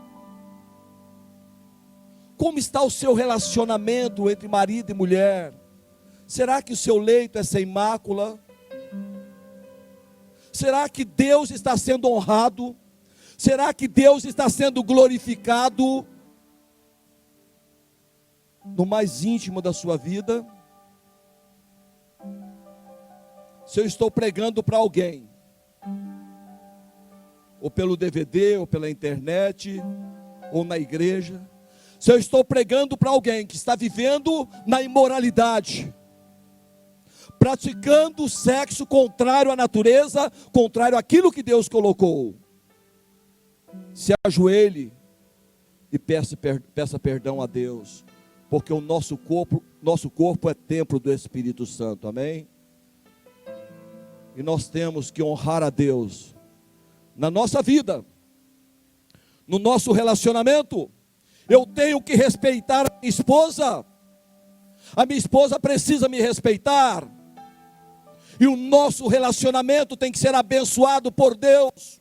Como está o seu relacionamento entre marido e mulher? Será que o seu leito é sem mácula? Será que Deus está sendo honrado? Será que Deus está sendo glorificado no mais íntimo da sua vida? Se eu estou pregando para alguém, ou pelo DVD, ou pela internet, ou na igreja, se eu estou pregando para alguém que está vivendo na imoralidade, praticando sexo contrário à natureza, contrário àquilo que Deus colocou, se ajoelhe e peça perdão a Deus, porque o nosso corpo é templo do Espírito Santo, amém? E nós temos que honrar a Deus na nossa vida, no nosso relacionamento. Eu tenho que respeitar a minha esposa precisa me respeitar, e o nosso relacionamento tem que ser abençoado por Deus.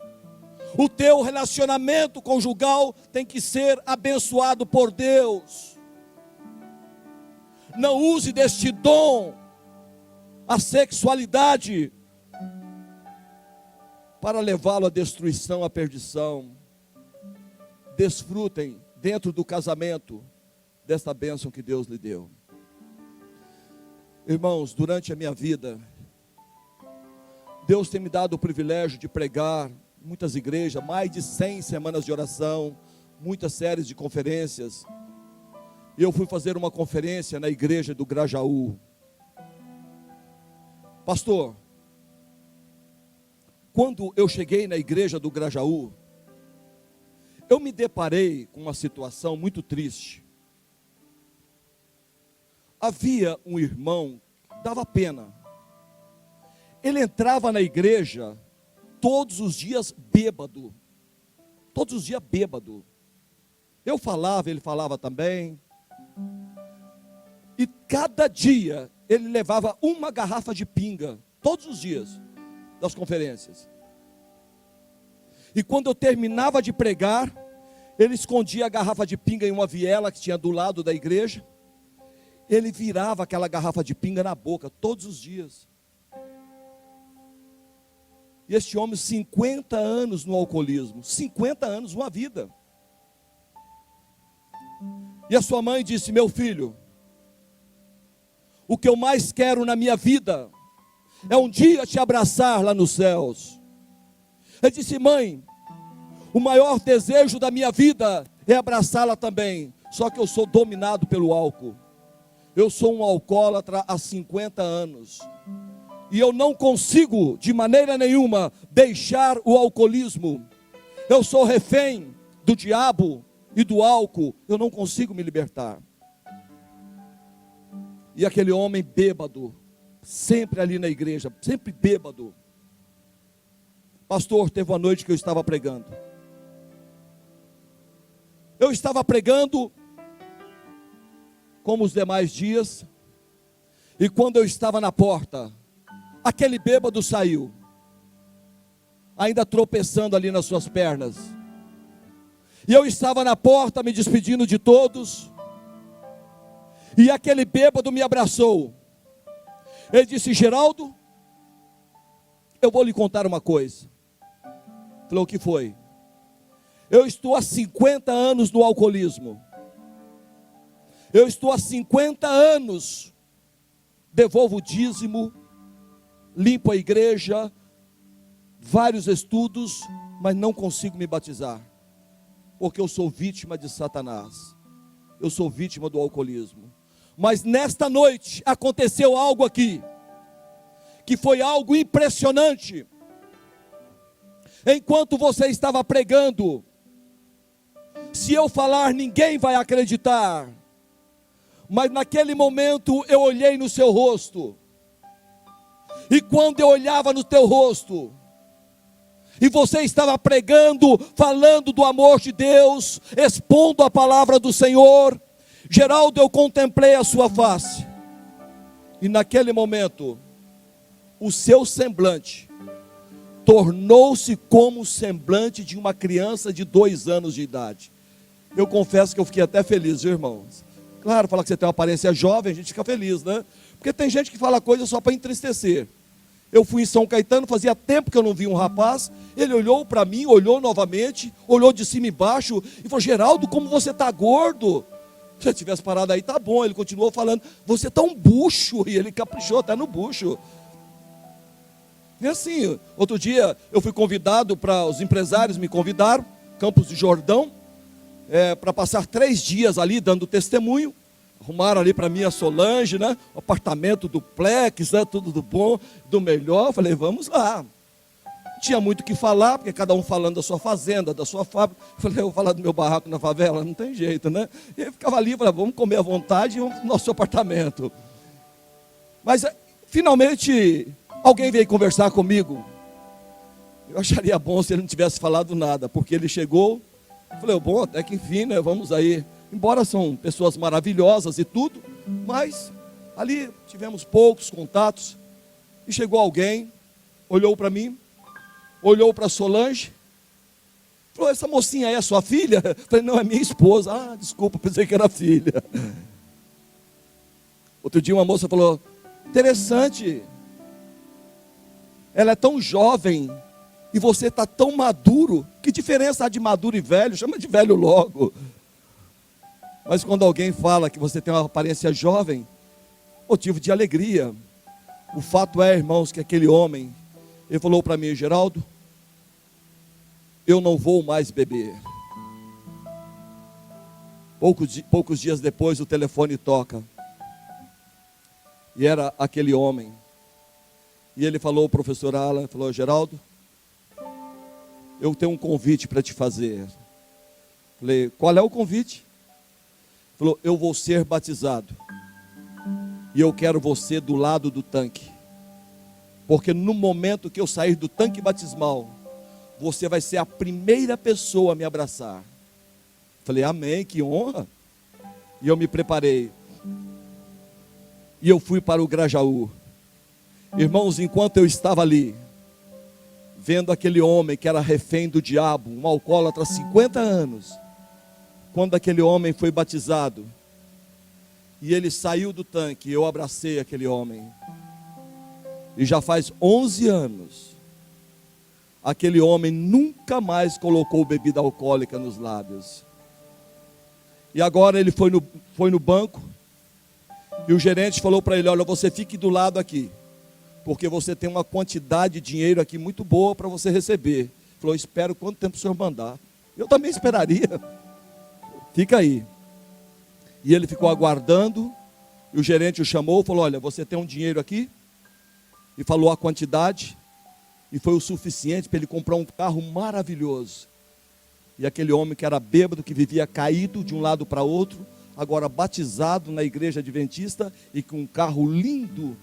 O teu relacionamento conjugal tem que ser abençoado por Deus. Não use deste dom, a sexualidade, para levá-lo à destruição, à perdição. Desfrutem dentro do casamento desta bênção que Deus lhe deu. Irmãos, durante a minha vida, Deus tem me dado o privilégio de pregar muitas igrejas, mais de 100 semanas de oração, muitas séries de conferências. E eu fui fazer uma conferência na igreja do Grajaú. Pastor, quando eu cheguei na igreja do Grajaú, eu me deparei com uma situação muito triste. Havia um irmão, dava pena. Ele entrava na igreja todos os dias bêbado. Todos os dias bêbado. Eu falava, ele falava também. E cada dia ele levava uma garrafa de pinga. Todos os dias das conferências. E quando eu terminava de pregar, ele escondia a garrafa de pinga em uma viela que tinha do lado da igreja. Ele virava aquela garrafa de pinga na boca todos os dias. E este homem, 50 anos no alcoolismo, 50 anos, uma vida. E a sua mãe disse: meu filho, o que eu mais quero na minha vida é um dia te abraçar lá nos céus. Ele disse: mãe, o maior desejo da minha vida é abraçá-la também, só que eu sou dominado pelo álcool. Eu sou um alcoólatra há 50 anos. E eu não consigo, de maneira nenhuma, deixar o alcoolismo. Eu sou refém do diabo e do álcool. Eu não consigo me libertar. E aquele homem bêbado, sempre ali na igreja, sempre bêbado. Pastor, teve uma noite que eu estava pregando. Eu estava pregando como os demais dias. E quando eu estava na porta, aquele bêbado saiu, ainda tropeçando ali nas suas pernas. E eu estava na porta me despedindo de todos. E aquele bêbado me abraçou. Ele disse: Geraldo, eu vou lhe contar uma coisa. Falei: o que foi? Eu estou há 50 anos no alcoolismo. Eu estou há 50 anos, devolvo o dízimo, limpo a igreja, vários estudos, mas não consigo me batizar, porque eu sou vítima de Satanás. Eu sou vítima do alcoolismo. Mas nesta noite aconteceu algo aqui, que foi algo impressionante. Enquanto você estava pregando, se eu falar, ninguém vai acreditar. Mas naquele momento eu olhei no seu rosto. E quando eu olhava no teu rosto, e você estava pregando, falando do amor de Deus, expondo a palavra do Senhor, Geraldo, eu contemplei a sua face. E naquele momento, o seu semblante tornou-se como o semblante de uma criança de 2 anos de idade. Eu confesso que eu fiquei até feliz, viu, irmãos? Claro, falar que você tem uma aparência jovem, a gente fica feliz, né? Porque tem gente que fala coisa só para entristecer. Eu fui em São Caetano, fazia tempo que eu não vi um rapaz. Ele olhou para mim, olhou novamente, olhou de cima e baixo e falou: Geraldo, como você está gordo. Se eu tivesse parado aí, tá bom. Ele continuou falando: você está um bucho. E ele caprichou até no bucho. E assim, outro dia eu fui convidado, para os empresários me convidaram, Campos do Jordão, para passar 3 dias ali dando testemunho. Arrumaram ali para mim a Solange, né? O apartamento duplex, né? Tudo do bom, do melhor. Eu falei: vamos lá. Não tinha muito o que falar, porque cada um falando da sua fazenda, da sua fábrica. Eu falei: eu vou falar do meu barraco na favela, não tem jeito, né? E eu ficava ali, falei: vamos comer à vontade e vamos no nosso apartamento. Mas finalmente alguém veio conversar comigo. Eu acharia bom se ele não tivesse falado nada, porque ele chegou. Eu falei: bom, até que enfim, né? Vamos aí. Embora são pessoas maravilhosas e tudo, mas ali tivemos poucos contatos. E chegou alguém, olhou para mim, olhou para Solange, falou: essa mocinha aí é sua filha? Eu falei: não, é minha esposa. Ah, desculpa, pensei que era filha. Outro dia uma moça falou: interessante, ela é tão jovem e você está tão maduro. Que diferença há de maduro e velho? Chama de velho logo. Mas quando alguém fala que você tem uma aparência jovem, motivo de alegria. O fato é, irmãos, que aquele homem, ele falou para mim: Geraldo, eu não vou mais beber. Poucos dias depois o telefone toca. E era aquele homem. E ele falou: professor Alan, falou: Geraldo, eu tenho um convite para te fazer. Falei: qual é o convite? Falou: eu vou ser batizado. E eu quero você do lado do tanque. Porque no momento que eu sair do tanque batismal, você vai ser a primeira pessoa a me abraçar. Falei: amém, que honra. E eu me preparei. E eu fui para o Grajaú. Irmãos, enquanto eu estava ali, vendo aquele homem que era refém do diabo, um alcoólatra há 50 anos, quando aquele homem foi batizado, e ele saiu do tanque, eu abracei aquele homem. E já faz 11 anos aquele homem nunca mais colocou bebida alcoólica nos lábios. E agora ele foi no banco, e o gerente falou para ele: olha, você fique do lado aqui, porque você tem uma quantidade de dinheiro aqui muito boa para você receber. Ele falou: espero quanto tempo o senhor mandar. Eu também esperaria. Fica aí. E ele ficou aguardando, e o gerente o chamou, falou: olha, você tem um dinheiro aqui? E falou a quantidade, e foi o suficiente para ele comprar um carro maravilhoso. E aquele homem que era bêbado, que vivia caído de um lado para outro, agora batizado na igreja adventista e com um carro lindo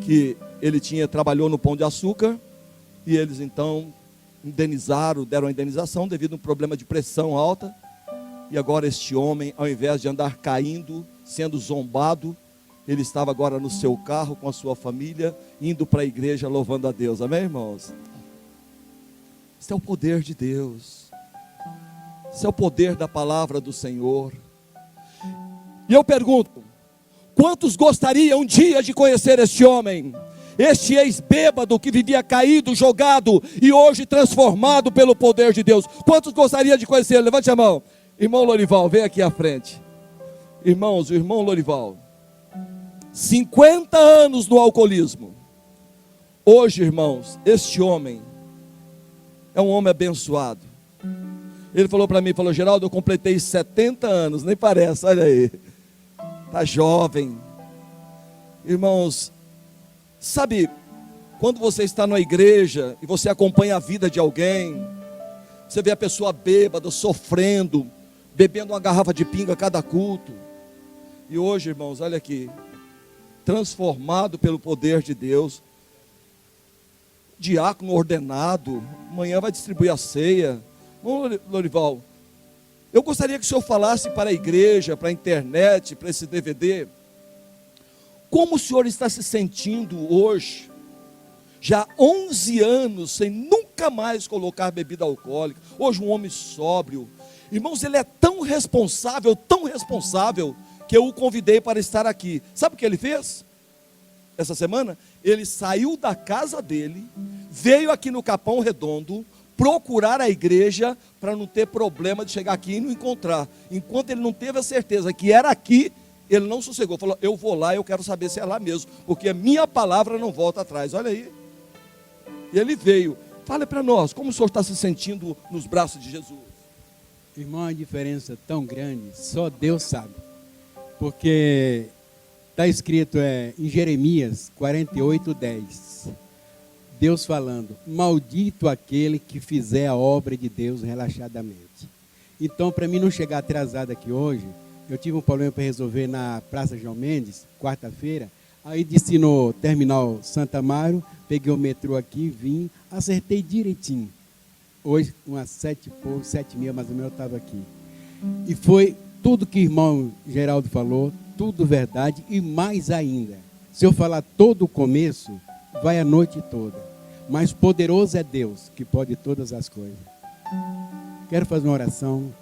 que ele trabalhou no Pão de Açúcar, e eles então indenizaram, deram a indenização devido a um problema de pressão alta. E agora este homem, ao invés de andar caindo, sendo zombado, ele estava agora no seu carro com a sua família, indo para a igreja louvando a Deus. Amém, irmãos? Esse é o poder de Deus. Esse é o poder da palavra do Senhor. E eu pergunto: quantos gostariam um dia de conhecer este homem? Este ex-bêbado que vivia caído, jogado, e hoje transformado pelo poder de Deus. Quantos gostariam de conhecer? Levante a mão. Irmão Lorival, vem aqui à frente. Irmãos, o irmão Lorival, 50 anos no alcoolismo. Hoje, irmãos, este homem é um homem abençoado. Ele falou para mim, falou: Geraldo, eu completei 70 anos, nem parece, olha aí. Está jovem. Irmãos, sabe, quando você está na igreja e você acompanha a vida de alguém, você vê a pessoa bêbada, sofrendo, bebendo uma garrafa de pinga a cada culto. E hoje, irmãos, olha aqui, transformado pelo poder de Deus, diácono ordenado, amanhã vai distribuir a ceia. Irmão Lorival, eu gostaria que o senhor falasse para a igreja, para a internet, para esse DVD, como o senhor está se sentindo hoje, já 11 anos, sem nunca mais colocar bebida alcoólica, hoje um homem sóbrio. Irmãos, ele é tão responsável, que eu o convidei para estar aqui. Sabe o que ele fez? Essa semana, ele saiu da casa dele, veio aqui no Capão Redondo, procurar a igreja, para não ter problema de chegar aqui e não encontrar. Enquanto ele não teve a certeza que era aqui, ele não sossegou, falou: eu vou lá, eu quero saber se é lá mesmo, porque a minha palavra não volta atrás. Olha aí. E ele veio. Fale para nós, como o senhor está se sentindo nos braços de Jesus? Irmão, a diferença tão grande, só Deus sabe. Porque está escrito em Jeremias 48:10. Deus falando: maldito aquele que fizer a obra de Deus relaxadamente. Então, para mim não chegar atrasado aqui hoje, eu tive um problema para resolver na Praça João Mendes, quarta-feira. Aí desci no terminal Santa Amaro, peguei o metrô aqui, vim, acertei direitinho. Hoje, umas 7h30 mais ou menos, eu estava aqui. E foi tudo que o irmão Geraldo falou, tudo verdade e mais ainda. Se eu falar todo o começo, vai a noite toda. Mas poderoso é Deus, que pode todas as coisas. Quero fazer uma oração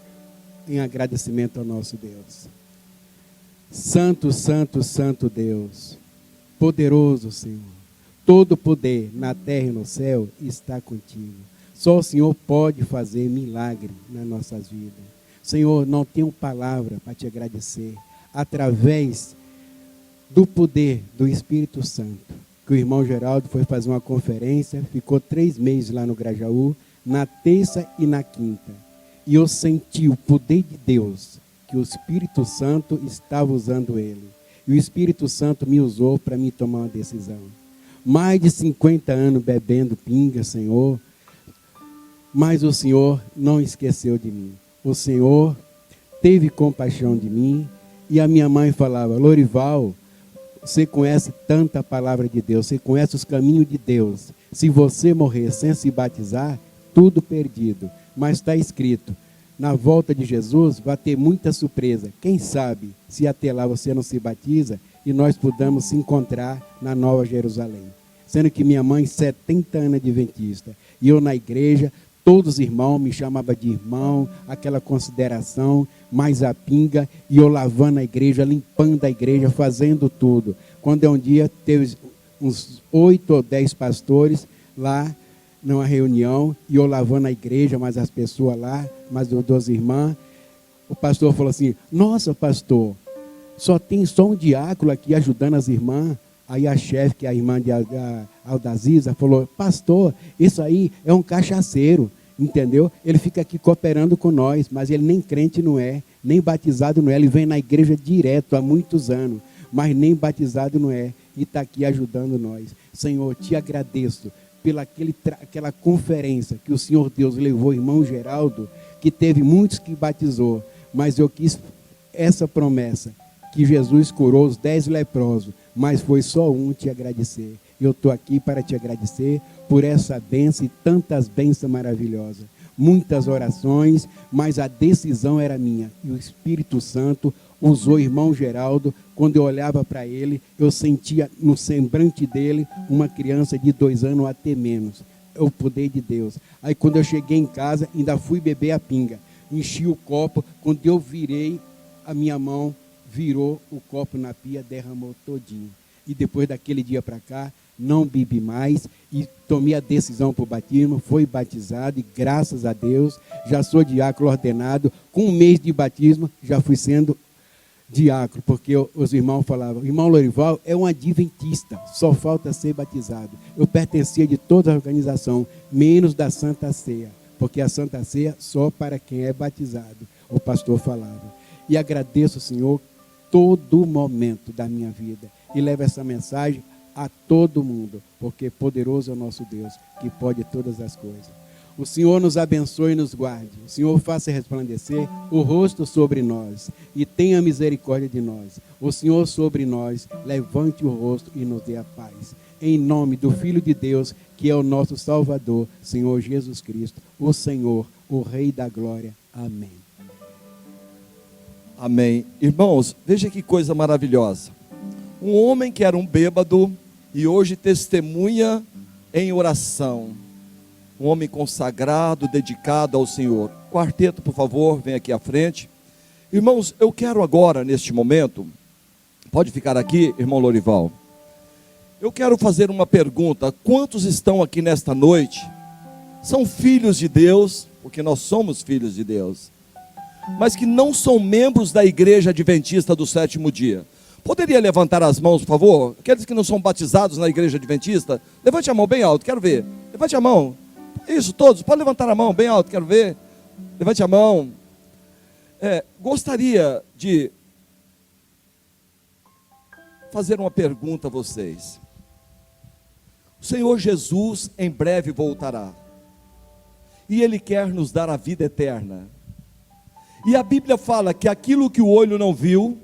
em agradecimento ao nosso Deus. Santo, santo, santo Deus, poderoso Senhor, todo poder na terra e no céu está contigo. Só o Senhor pode fazer milagre nas nossas vidas. Senhor, não tenho palavra para te agradecer. Através do poder do Espírito Santo, que o irmão Geraldo foi fazer uma conferência, ficou 3 meses lá no Grajaú, na terça e na quinta. E eu senti o poder de Deus, que o Espírito Santo estava usando ele. E o Espírito Santo me usou para me tomar uma decisão. Mais de 50 anos bebendo pinga, Senhor, mas o Senhor não esqueceu de mim. O Senhor teve compaixão de mim, e a minha mãe falava: Lorival, você conhece tanta palavra de Deus, você conhece os caminhos de Deus. Se você morrer sem se batizar, tudo perdido. Mas está escrito, na volta de Jesus vai ter muita surpresa. Quem sabe se até lá você não se batiza e nós podamos se encontrar na Nova Jerusalém. Sendo que minha mãe, 70 anos adventista, e eu na igreja, todos os irmãos me chamavam de irmão, aquela consideração, mais a pinga, e eu lavando a igreja, limpando a igreja, fazendo tudo. Quando um dia teve uns 8 ou 10 pastores lá numa reunião, e eu lavando a igreja, mas as pessoas lá, mais duas irmãs. O pastor falou assim: nossa, pastor, só tem só um diácono aqui ajudando as irmãs. Aí a chefe, que é a irmã de Aldazisa, falou: pastor, isso aí é um cachaceiro, entendeu? Ele fica aqui cooperando com nós, mas ele nem crente não é, nem batizado não é. Ele vem na igreja direto há muitos anos, mas nem batizado não é, e está aqui ajudando nós. Senhor, te agradeço pela aquela conferência que o Senhor Deus levou o irmão Geraldo, que teve muitos que batizou, mas eu quis essa promessa, que Jesus curou os 10 leprosos, mas foi só um te agradecer. Eu estou aqui para te agradecer por essa bênção e tantas bênçãos maravilhosas. Muitas orações, mas a decisão era minha. E o Espírito Santo usou o irmão Geraldo. Quando eu olhava para ele, eu sentia no semblante dele uma criança de 2 anos até menos. É o poder de Deus. Aí quando eu cheguei em casa, ainda fui beber a pinga. Enchi o copo, quando eu virei, a minha mão virou o copo na pia, derramou todinho. E depois daquele dia para cá, não bebi mais e tomei a decisão para o batismo, fui batizado e graças a Deus, já sou diácono ordenado. Com 1 mês de batismo, já fui sendo diácono, porque os irmãos falavam: irmão Lorival é um adventista, só falta ser batizado. Eu pertencia de toda a organização, menos da Santa Ceia, porque a Santa Ceia só para quem é batizado, o pastor falava. E agradeço, Senhor, todo momento da minha vida, e levo essa mensagem a todo mundo, porque poderoso é o nosso Deus, que pode todas as coisas. O Senhor nos abençoe e nos guarde. O Senhor faça resplandecer o rosto sobre nós e tenha misericórdia de nós. O Senhor sobre nós levante o rosto e nos dê a paz. Em nome do Filho de Deus, que é o nosso Salvador, Senhor Jesus Cristo, o Senhor, o Rei da Glória. Amém. Amém. Irmãos, veja que coisa maravilhosa. Um homem que era um bêbado e hoje testemunha em oração. Um homem consagrado, dedicado ao Senhor. Quarteto, por favor, vem aqui à frente. Irmãos, eu quero agora, neste momento, pode ficar aqui, irmão Lorival. Eu quero fazer uma pergunta: quantos estão aqui nesta noite, são filhos de Deus, porque nós somos filhos de Deus, mas que não são membros da igreja adventista do 7º dia? Poderia levantar as mãos, por favor? Aqueles que não são batizados na igreja adventista, levante a mão bem alto, quero ver. Levante a mão. Isso, todos, pode levantar a mão bem alto, quero ver. Levante a mão. Gostaria de fazer uma pergunta a vocês. O Senhor Jesus em breve voltará, e Ele quer nos dar a vida eterna. E a Bíblia fala que aquilo que o olho não viu,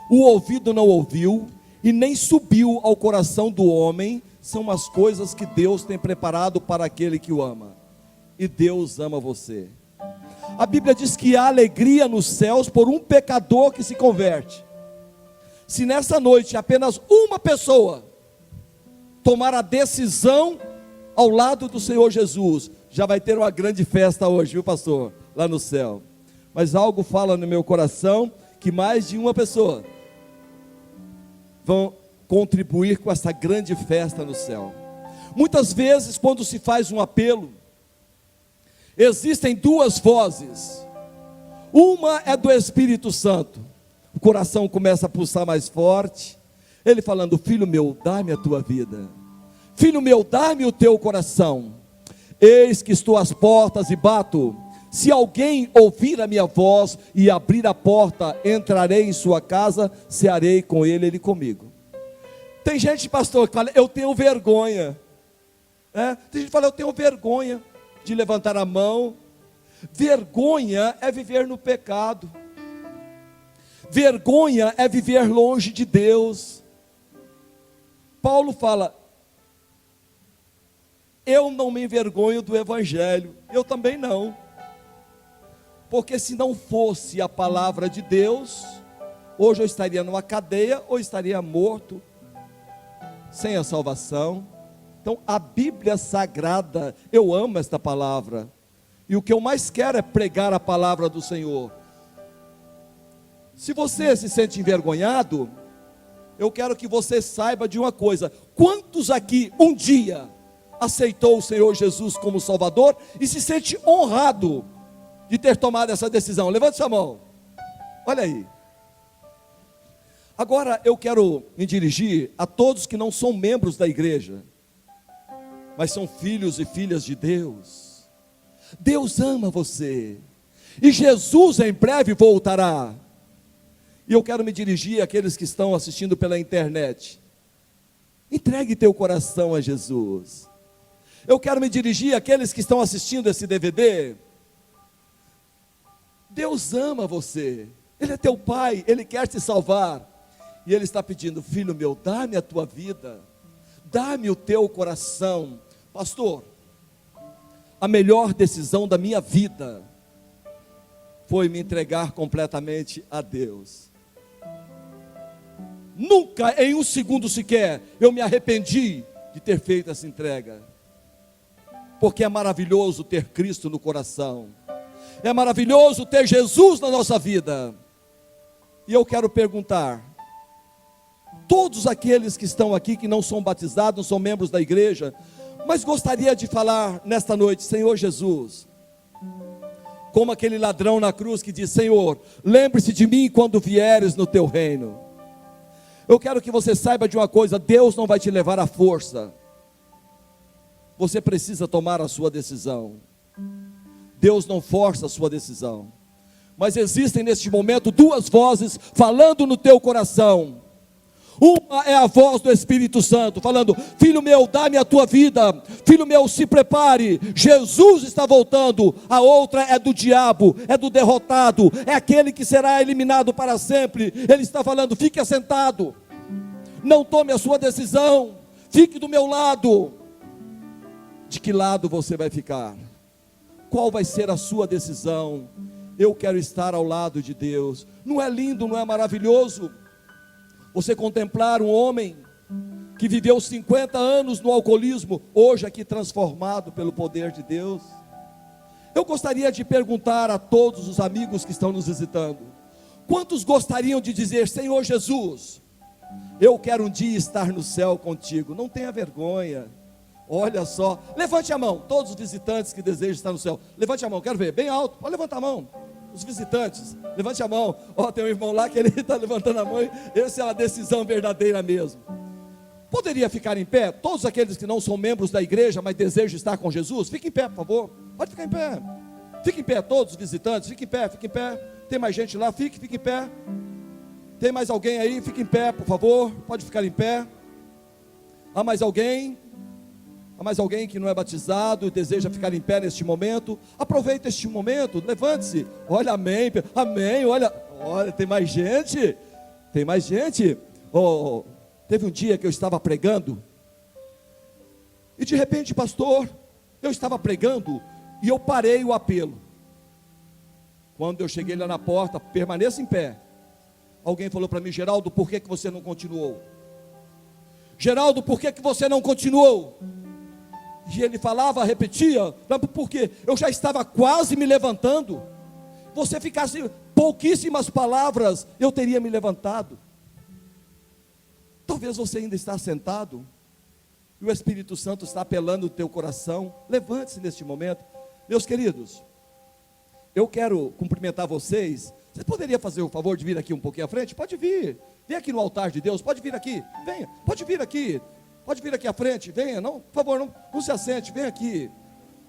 o ouvido não ouviu, e nem subiu ao coração do homem, são as coisas que Deus tem preparado para aquele que o ama. E Deus ama você. A Bíblia diz que há alegria nos céus por um pecador que se converte. Se nessa noite apenas uma pessoa tomar a decisão ao lado do Senhor Jesus, já vai ter uma grande festa hoje, viu, pastor? Lá no céu. Mas algo fala no meu coração que mais de uma pessoa vão contribuir com essa grande festa no céu. Muitas vezes, quando se faz um apelo, existem 2 vozes. Uma é do Espírito Santo. O coração começa a pulsar mais forte. Ele falando: filho meu, dá-me a tua vida. Filho meu, dá-me o teu coração. Eis que estou às portas e bato. Se alguém ouvir a minha voz e abrir a porta, entrarei em sua casa, cearei com ele, ele comigo. Tem gente, pastor, que fala: eu tenho vergonha. Tem gente que fala: eu tenho vergonha de levantar a mão. Vergonha é viver no pecado. Vergonha é viver longe de Deus. Paulo fala: eu não me envergonho do Evangelho. Eu também não. Porque se não fosse a palavra de Deus, hoje eu estaria numa cadeia ou estaria morto, sem a salvação. Então a Bíblia Sagrada, eu amo esta palavra, e o que eu mais quero é pregar a palavra do Senhor. Se você se sente envergonhado, eu quero que você saiba de uma coisa: quantos aqui um dia aceitou o Senhor Jesus como Salvador e se sente honrado de ter tomado essa decisão? Levante sua mão. Olha aí. Agora eu quero me dirigir a todos que não são membros da igreja, mas são filhos e filhas de Deus. Deus ama você, e Jesus em breve voltará. E eu quero me dirigir àqueles que estão assistindo pela internet. Entregue teu coração a Jesus. Eu quero me dirigir àqueles que estão assistindo esse DVD. Deus ama você, Ele é teu Pai, Ele quer te salvar. E Ele está pedindo: filho meu, dá-me a tua vida, dá-me o teu coração. Pastor, a melhor decisão da minha vida foi me entregar completamente a Deus. Nunca em um segundo sequer eu me arrependi de ter feito essa entrega, porque é maravilhoso ter Cristo no coração, é maravilhoso ter Jesus na nossa vida. E eu quero perguntar: todos aqueles que estão aqui, que não são batizados, não são membros da igreja, mas gostaria de falar nesta noite: Senhor Jesus, como aquele ladrão na cruz que diz: Senhor, lembre-se de mim quando vieres no teu reino. Eu quero que você saiba de uma coisa: Deus não vai te levar à força, você precisa tomar a sua decisão. Deus não força a sua decisão, mas existem neste momento duas vozes falando no teu coração. Uma é a voz do Espírito Santo falando: filho meu, dá-me a tua vida, filho meu, se prepare, Jesus está voltando. A outra é do diabo, é do derrotado, é aquele que será eliminado para sempre. Ele está falando: fique assentado, não tome a sua decisão, fique do meu lado. De que lado você vai ficar? Qual vai ser a sua decisão? Eu quero estar ao lado de Deus. Não é lindo, não é maravilhoso você contemplar um homem que viveu 50 anos no alcoolismo, hoje aqui transformado pelo poder de Deus? Eu gostaria de perguntar a todos os amigos que estão nos visitando: quantos gostariam de dizer: Senhor Jesus, eu quero um dia estar no céu contigo? Não tenha vergonha. Olha só, levante a mão, todos os visitantes que desejam estar no céu. Levante a mão, quero ver, bem alto, pode levantar a mão. Os visitantes, levante a mão. Tem um irmão lá que ele está levantando a mão. Essa é a decisão verdadeira mesmo. Poderia ficar em pé? Todos aqueles que não são membros da igreja, mas desejam estar com Jesus, fiquem em pé, por favor. Pode ficar em pé. Fiquem em pé, todos os visitantes, fiquem em pé, fiquem em pé. Tem mais gente lá, fique em pé. Tem mais alguém aí? Fique em pé, por favor. Pode ficar em pé. Há mais alguém? Há mais alguém que não é batizado e deseja ficar em pé neste momento? Aproveita este momento, levante-se. Olha, amém, amém, olha, tem mais gente. Tem mais gente. Teve um dia que eu estava pregando, e de repente, pastor, eu estava pregando e eu parei o apelo. Quando eu cheguei lá na porta: permaneça em pé. Alguém falou para mim: Geraldo, por que você não continuou? Geraldo, por que você não continuou? E ele falava, repetia: porque eu já estava quase me levantando. Você ficasse pouquíssimas palavras, eu teria me levantado. Talvez você ainda está sentado e o Espírito Santo está apelando no teu coração. Levante-se neste momento. Meus queridos, eu quero cumprimentar vocês. Você poderia fazer o favor de vir aqui um pouquinho à frente? Pode vir, vem aqui no altar de Deus. Pode vir aqui, venha, pode vir aqui. Pode vir aqui à frente, venha, não, por favor, não se assente, vem aqui.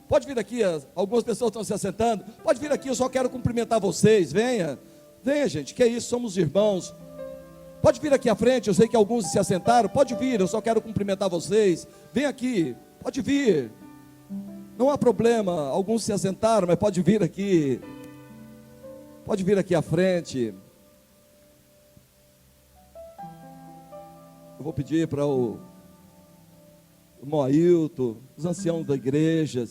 Pode vir aqui, algumas pessoas estão se assentando. Pode vir aqui, eu só quero cumprimentar vocês, venha. Venha, gente, que é isso, somos irmãos. Pode vir aqui à frente, eu sei que alguns se assentaram. Pode vir, eu só quero cumprimentar vocês. Vem aqui, pode vir. Não há problema, alguns se assentaram, mas pode vir aqui. Pode vir aqui à frente. Eu vou pedir para o irmão Ailton, os anciãos da igreja,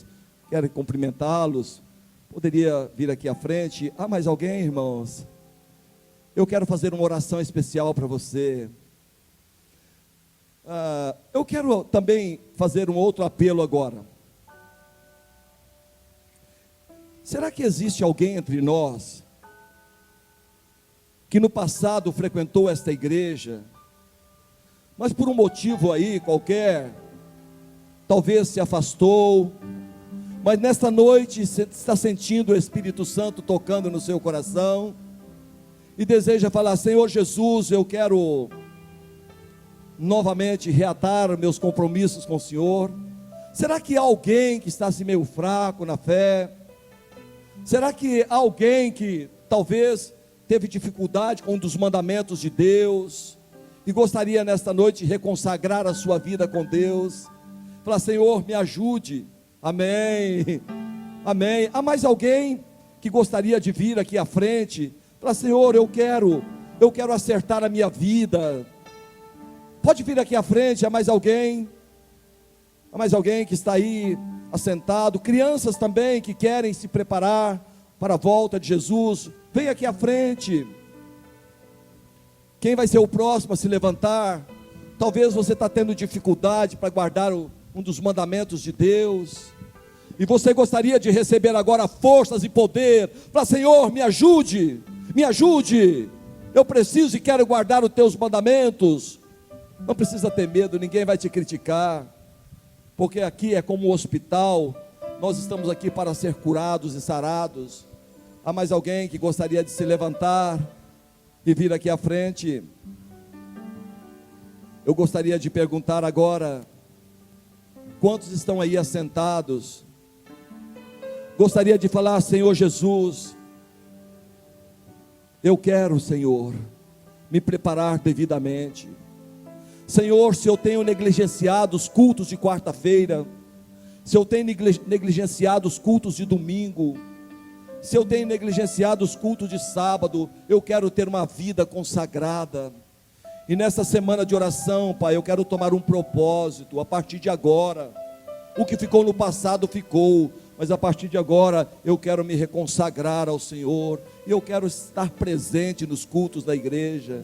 querem cumprimentá-los. Poderia vir aqui à frente. Há mais alguém, irmãos? Eu quero fazer uma oração especial para você. Eu quero também fazer um outro apelo agora. Será que existe alguém entre nós que no passado frequentou esta igreja, mas por um motivo aí qualquer, talvez se afastou, mas nesta noite você está sentindo o Espírito Santo tocando no seu coração, e deseja falar: Senhor Jesus, eu quero novamente reatar meus compromissos com o Senhor. Será que há alguém que está assim meio fraco na fé? Será que há alguém que talvez teve dificuldade com um dos mandamentos de Deus e gostaria nesta noite de reconsagrar a sua vida com Deus? Falar: Senhor, me ajude. Amém, amém. Há mais alguém que gostaria de vir aqui à frente? Falar: Senhor, eu quero acertar a minha vida. Pode vir aqui à frente. Há mais alguém? Há mais alguém que está aí assentado? Crianças também que querem se preparar para a volta de Jesus, vem aqui à frente. Quem vai ser o próximo a se levantar? Talvez você está tendo dificuldade para guardar um dos mandamentos de Deus, e você gostaria de receber agora forças e poder. Para: Senhor, me ajude, eu preciso e quero guardar os teus mandamentos. Não precisa ter medo, ninguém vai te criticar, porque aqui é como um hospital, nós estamos aqui para ser curados e sarados. Há mais alguém que gostaria de se levantar e vir aqui à frente? Eu gostaria de perguntar agora: quantos estão aí assentados? Gostaria de falar: Senhor Jesus, eu quero, Senhor, me preparar devidamente. Senhor, se eu tenho negligenciado os cultos de quarta-feira, se eu tenho negligenciado os cultos de domingo, se eu tenho negligenciado os cultos de sábado, eu quero ter uma vida consagrada. E nessa semana de oração, Pai, eu quero tomar um propósito. A partir de agora, o que ficou no passado ficou, mas a partir de agora eu quero me reconsagrar ao Senhor, e eu quero estar presente nos cultos da igreja.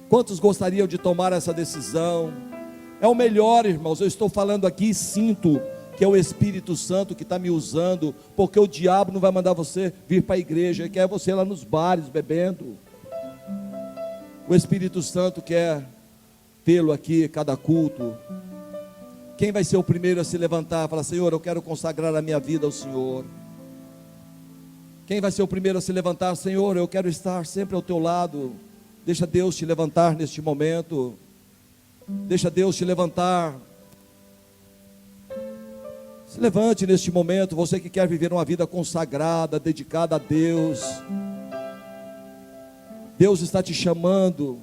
Quantos gostariam de tomar essa decisão? É o melhor, irmãos. Eu estou falando aqui e sinto que é o Espírito Santo que está me usando, porque o diabo não vai mandar você vir para a igreja, ele quer você lá nos bares bebendo. O Espírito Santo quer tê-lo aqui cada culto. Quem vai ser o primeiro a se levantar e falar: Senhor, eu quero consagrar a minha vida ao Senhor? Quem vai ser o primeiro a se levantar? Senhor, eu quero estar sempre ao teu lado. Deixa Deus te levantar neste momento. Deixa Deus te levantar. Se levante neste momento, você que quer viver uma vida consagrada, dedicada a Deus. Deus está te chamando.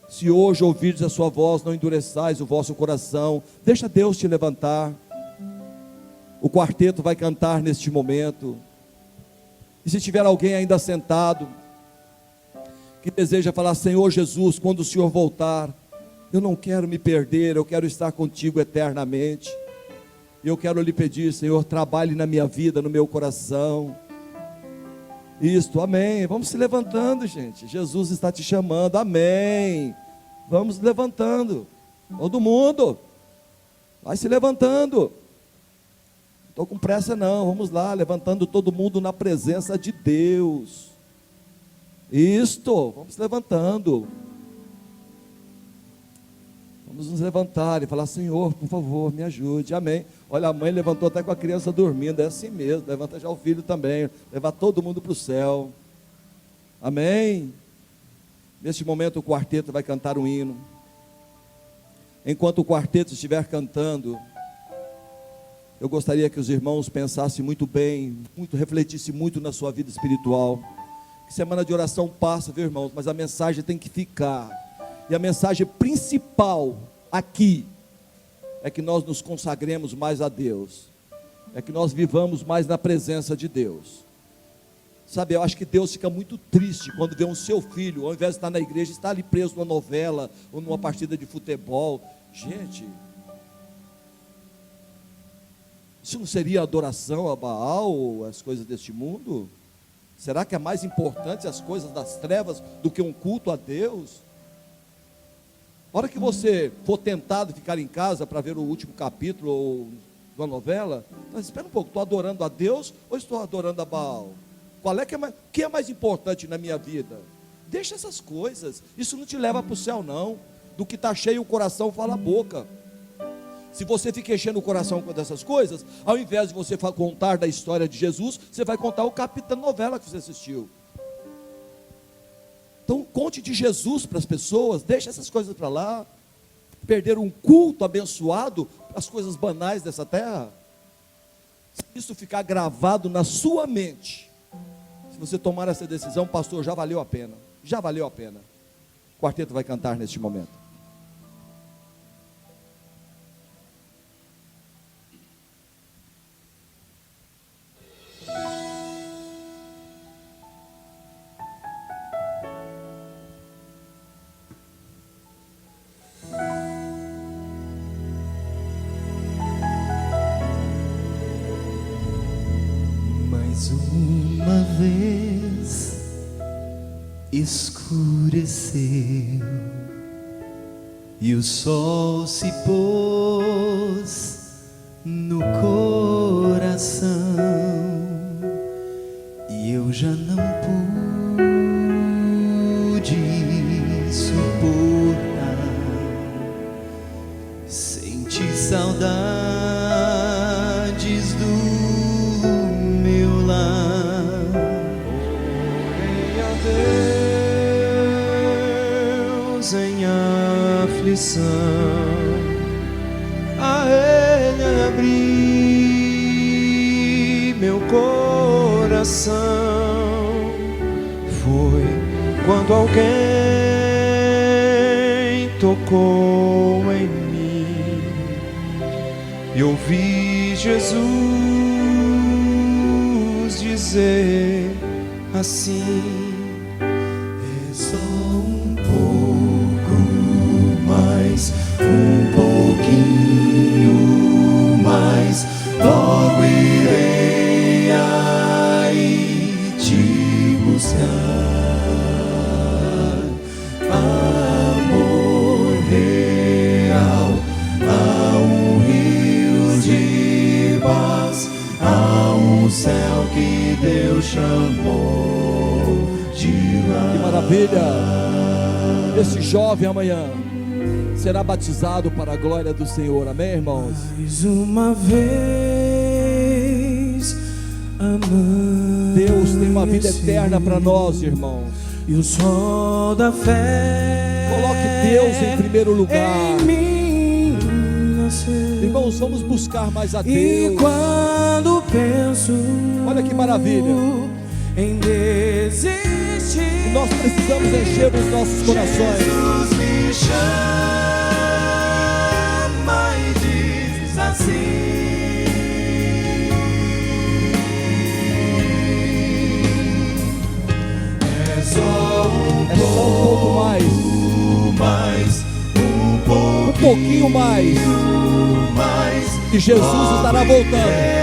Se hoje ouvirdes a sua voz, não endureçais o vosso coração. Deixa Deus te levantar. O quarteto vai cantar neste momento. E se tiver alguém ainda sentado, que deseja falar: Senhor Jesus, quando o Senhor voltar, eu não quero me perder, eu quero estar contigo eternamente. E eu quero lhe pedir: Senhor, trabalhe na minha vida, no meu coração. Isto, amém. Vamos se levantando, gente. Jesus está te chamando, amém. Vamos levantando. Todo mundo vai se levantando. Não estou com pressa não, vamos lá, levantando todo mundo na presença de Deus. Isto, vamos levantando. Vamos nos levantar e falar: Senhor, por favor, me ajude, amém. Olha, a mãe levantou até com a criança dormindo, é assim mesmo. Levanta já o filho também, levar todo mundo para o céu, amém. Neste momento o quarteto vai cantar um hino. Enquanto o quarteto estiver cantando, eu gostaria que os irmãos pensassem muito bem, refletissem muito na sua vida espiritual. Que semana de oração passa, viu, irmãos? Mas a mensagem tem que ficar. E a mensagem principal aqui é que nós nos consagremos mais a Deus, é que nós vivamos mais na presença de Deus. Sabe, eu acho que Deus fica muito triste quando vê um seu filho, ao invés de estar na igreja, está ali preso numa novela ou numa partida de futebol. Gente, isso não seria adoração a Baal ou as coisas deste mundo? Será que é mais importante as coisas das trevas do que um culto a Deus? A hora que você for tentado ficar em casa para ver o último capítulo ou uma novela, mas espera um pouco, estou adorando a Deus ou estou adorando a Baal? O que é mais importante na minha vida? Deixa essas coisas, isso não te leva para o céu não. Do que está cheio o coração fala a boca. Se você fica enchendo o coração com essas coisas, ao invés de você contar da história de Jesus, você vai contar o capítulo da novela que você assistiu. Então conte de Jesus para as pessoas, deixa essas coisas para lá. Perder um culto abençoado, as coisas banais dessa terra. Se isso ficar gravado na sua mente, se você tomar essa decisão, pastor, já valeu a pena. Já valeu a pena. O quarteto vai cantar neste momento. Mais uma vez escureceu e o sol se pôs no coração e eu já não pude suportar. Senti saudades do meu lar. Orei a Deus em aflição, a Ele abri meu coração. Foi quando alguém tocou em mim e ouvi Jesus dizer assim: é só um pouco mais, um pouquinho mais, logo irei aí te buscar. Amor real, há um rio de paz, há um céu que Deus chamou de lá. Que maravilha! Esse jovem amanhã será batizado para a glória do Senhor, amém, irmãos? Mais uma vez amando. Deus tem uma vida eterna para nós, irmãos. E o sol da fé, Coloque Deus em primeiro lugar. em mim nasceu. Irmãos, vamos buscar mais a E Deus. quando penso, Olha que maravilha, em desistir, nós precisamos encher os nossos corações. Jesus me chama e diz assim: é só um pouco mais, um pouquinho mais, e Jesus estará voltando.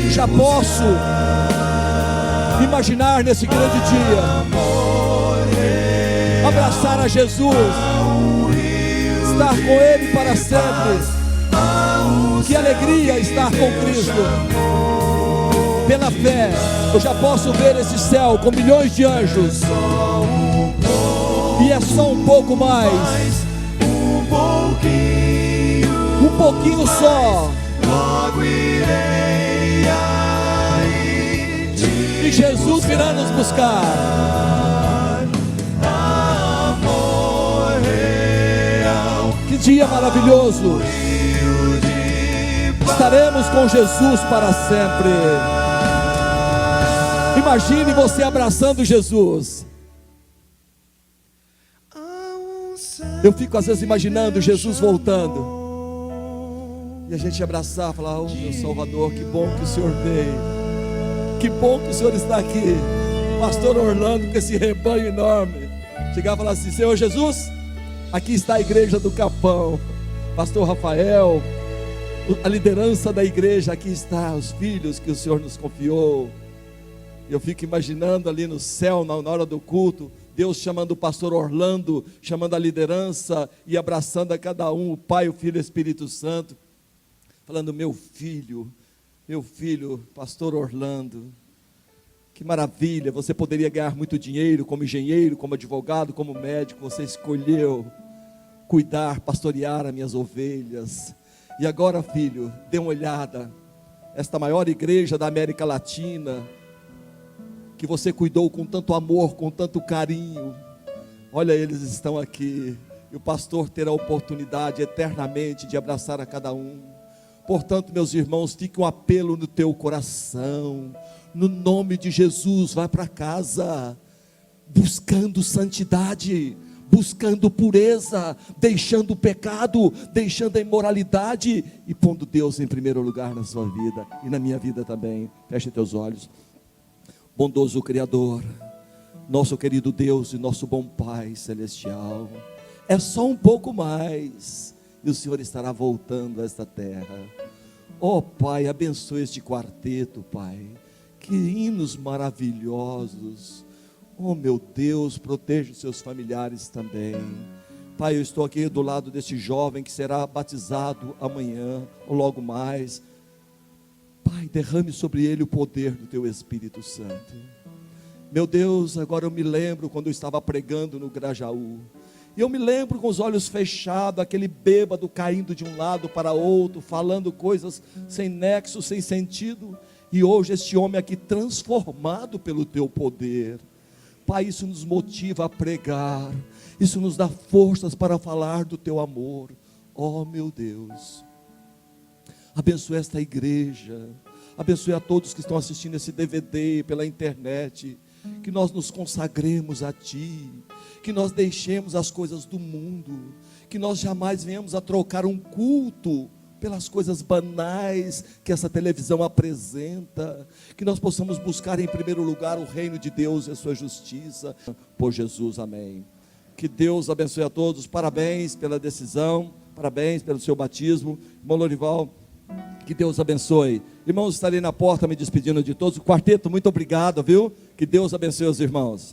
Já posso imaginar nesse grande dia abraçar a Jesus, estar com Ele para sempre. Que alegria estar com Cristo. Pela fé, eu já posso ver esse céu com milhões de anjos. E é só um pouco mais, um pouquinho só. Logo irei aí E Jesus virá nos buscar. amor real. Que dia maravilhoso! Estaremos com Jesus para sempre. Imagine você abraçando Jesus. Eu fico às vezes imaginando Jesus voltando e a gente abraçar, falar: oh meu Salvador, que bom que o Senhor veio, que bom que o Senhor está aqui. Pastor Orlando com esse rebanho enorme, chegar e falar assim: Senhor Jesus, aqui está a igreja do Capão. Pastor Rafael, a liderança da igreja, aqui está os filhos que o Senhor nos confiou. Eu fico imaginando ali no céu, na hora do culto, Deus chamando o pastor Orlando, chamando a liderança e abraçando a cada um, o Pai, o Filho e o Espírito Santo, falando: meu filho, pastor Orlando, que maravilha, você poderia ganhar muito dinheiro como engenheiro, como advogado, como médico, você escolheu cuidar, pastorear as minhas ovelhas. E agora, filho, dê uma olhada, esta maior igreja da América Latina, que você cuidou com tanto amor, com tanto carinho, olha, eles estão aqui, e o pastor terá a oportunidade eternamente de abraçar a cada um. Portanto, meus irmãos, fique um apelo no teu coração, no nome de Jesus, vai para casa, buscando santidade, buscando pureza, deixando o pecado, deixando a imoralidade e pondo Deus em primeiro lugar na sua vida e na minha vida também. Feche teus olhos. Bondoso Criador, nosso querido Deus e nosso bom Pai celestial, é só um pouco mais e o Senhor estará voltando a esta terra. Oh Pai, abençoe este quarteto, Pai, que hinos maravilhosos. Oh meu Deus, proteja os seus familiares também. Pai, eu estou aqui do lado deste jovem que será batizado amanhã ou logo mais. Pai, derrame sobre ele o poder do teu Espírito Santo. Meu Deus, agora eu me lembro quando eu estava pregando no Grajaú. E eu me lembro com os olhos fechados, aquele bêbado caindo de um lado para outro, falando coisas sem nexo, sem sentido. E hoje este homem aqui transformado pelo teu poder. Pai, isso nos motiva a pregar, isso nos dá forças para falar do teu amor. Oh meu Deus, abençoe esta igreja, abençoe a todos que estão assistindo esse DVD pela internet, que nós nos consagremos a Ti, que nós deixemos as coisas do mundo, que nós jamais venhamos a trocar um culto pelas coisas banais que essa televisão apresenta, que nós possamos buscar em primeiro lugar o reino de Deus e a sua justiça, por Jesus, amém. Que Deus abençoe a todos, parabéns pela decisão, parabéns pelo seu batismo, irmão Lorival, que Deus abençoe. Irmãos, estarei na porta me despedindo de todos, o quarteto, muito obrigado, viu? Que Deus abençoe os irmãos.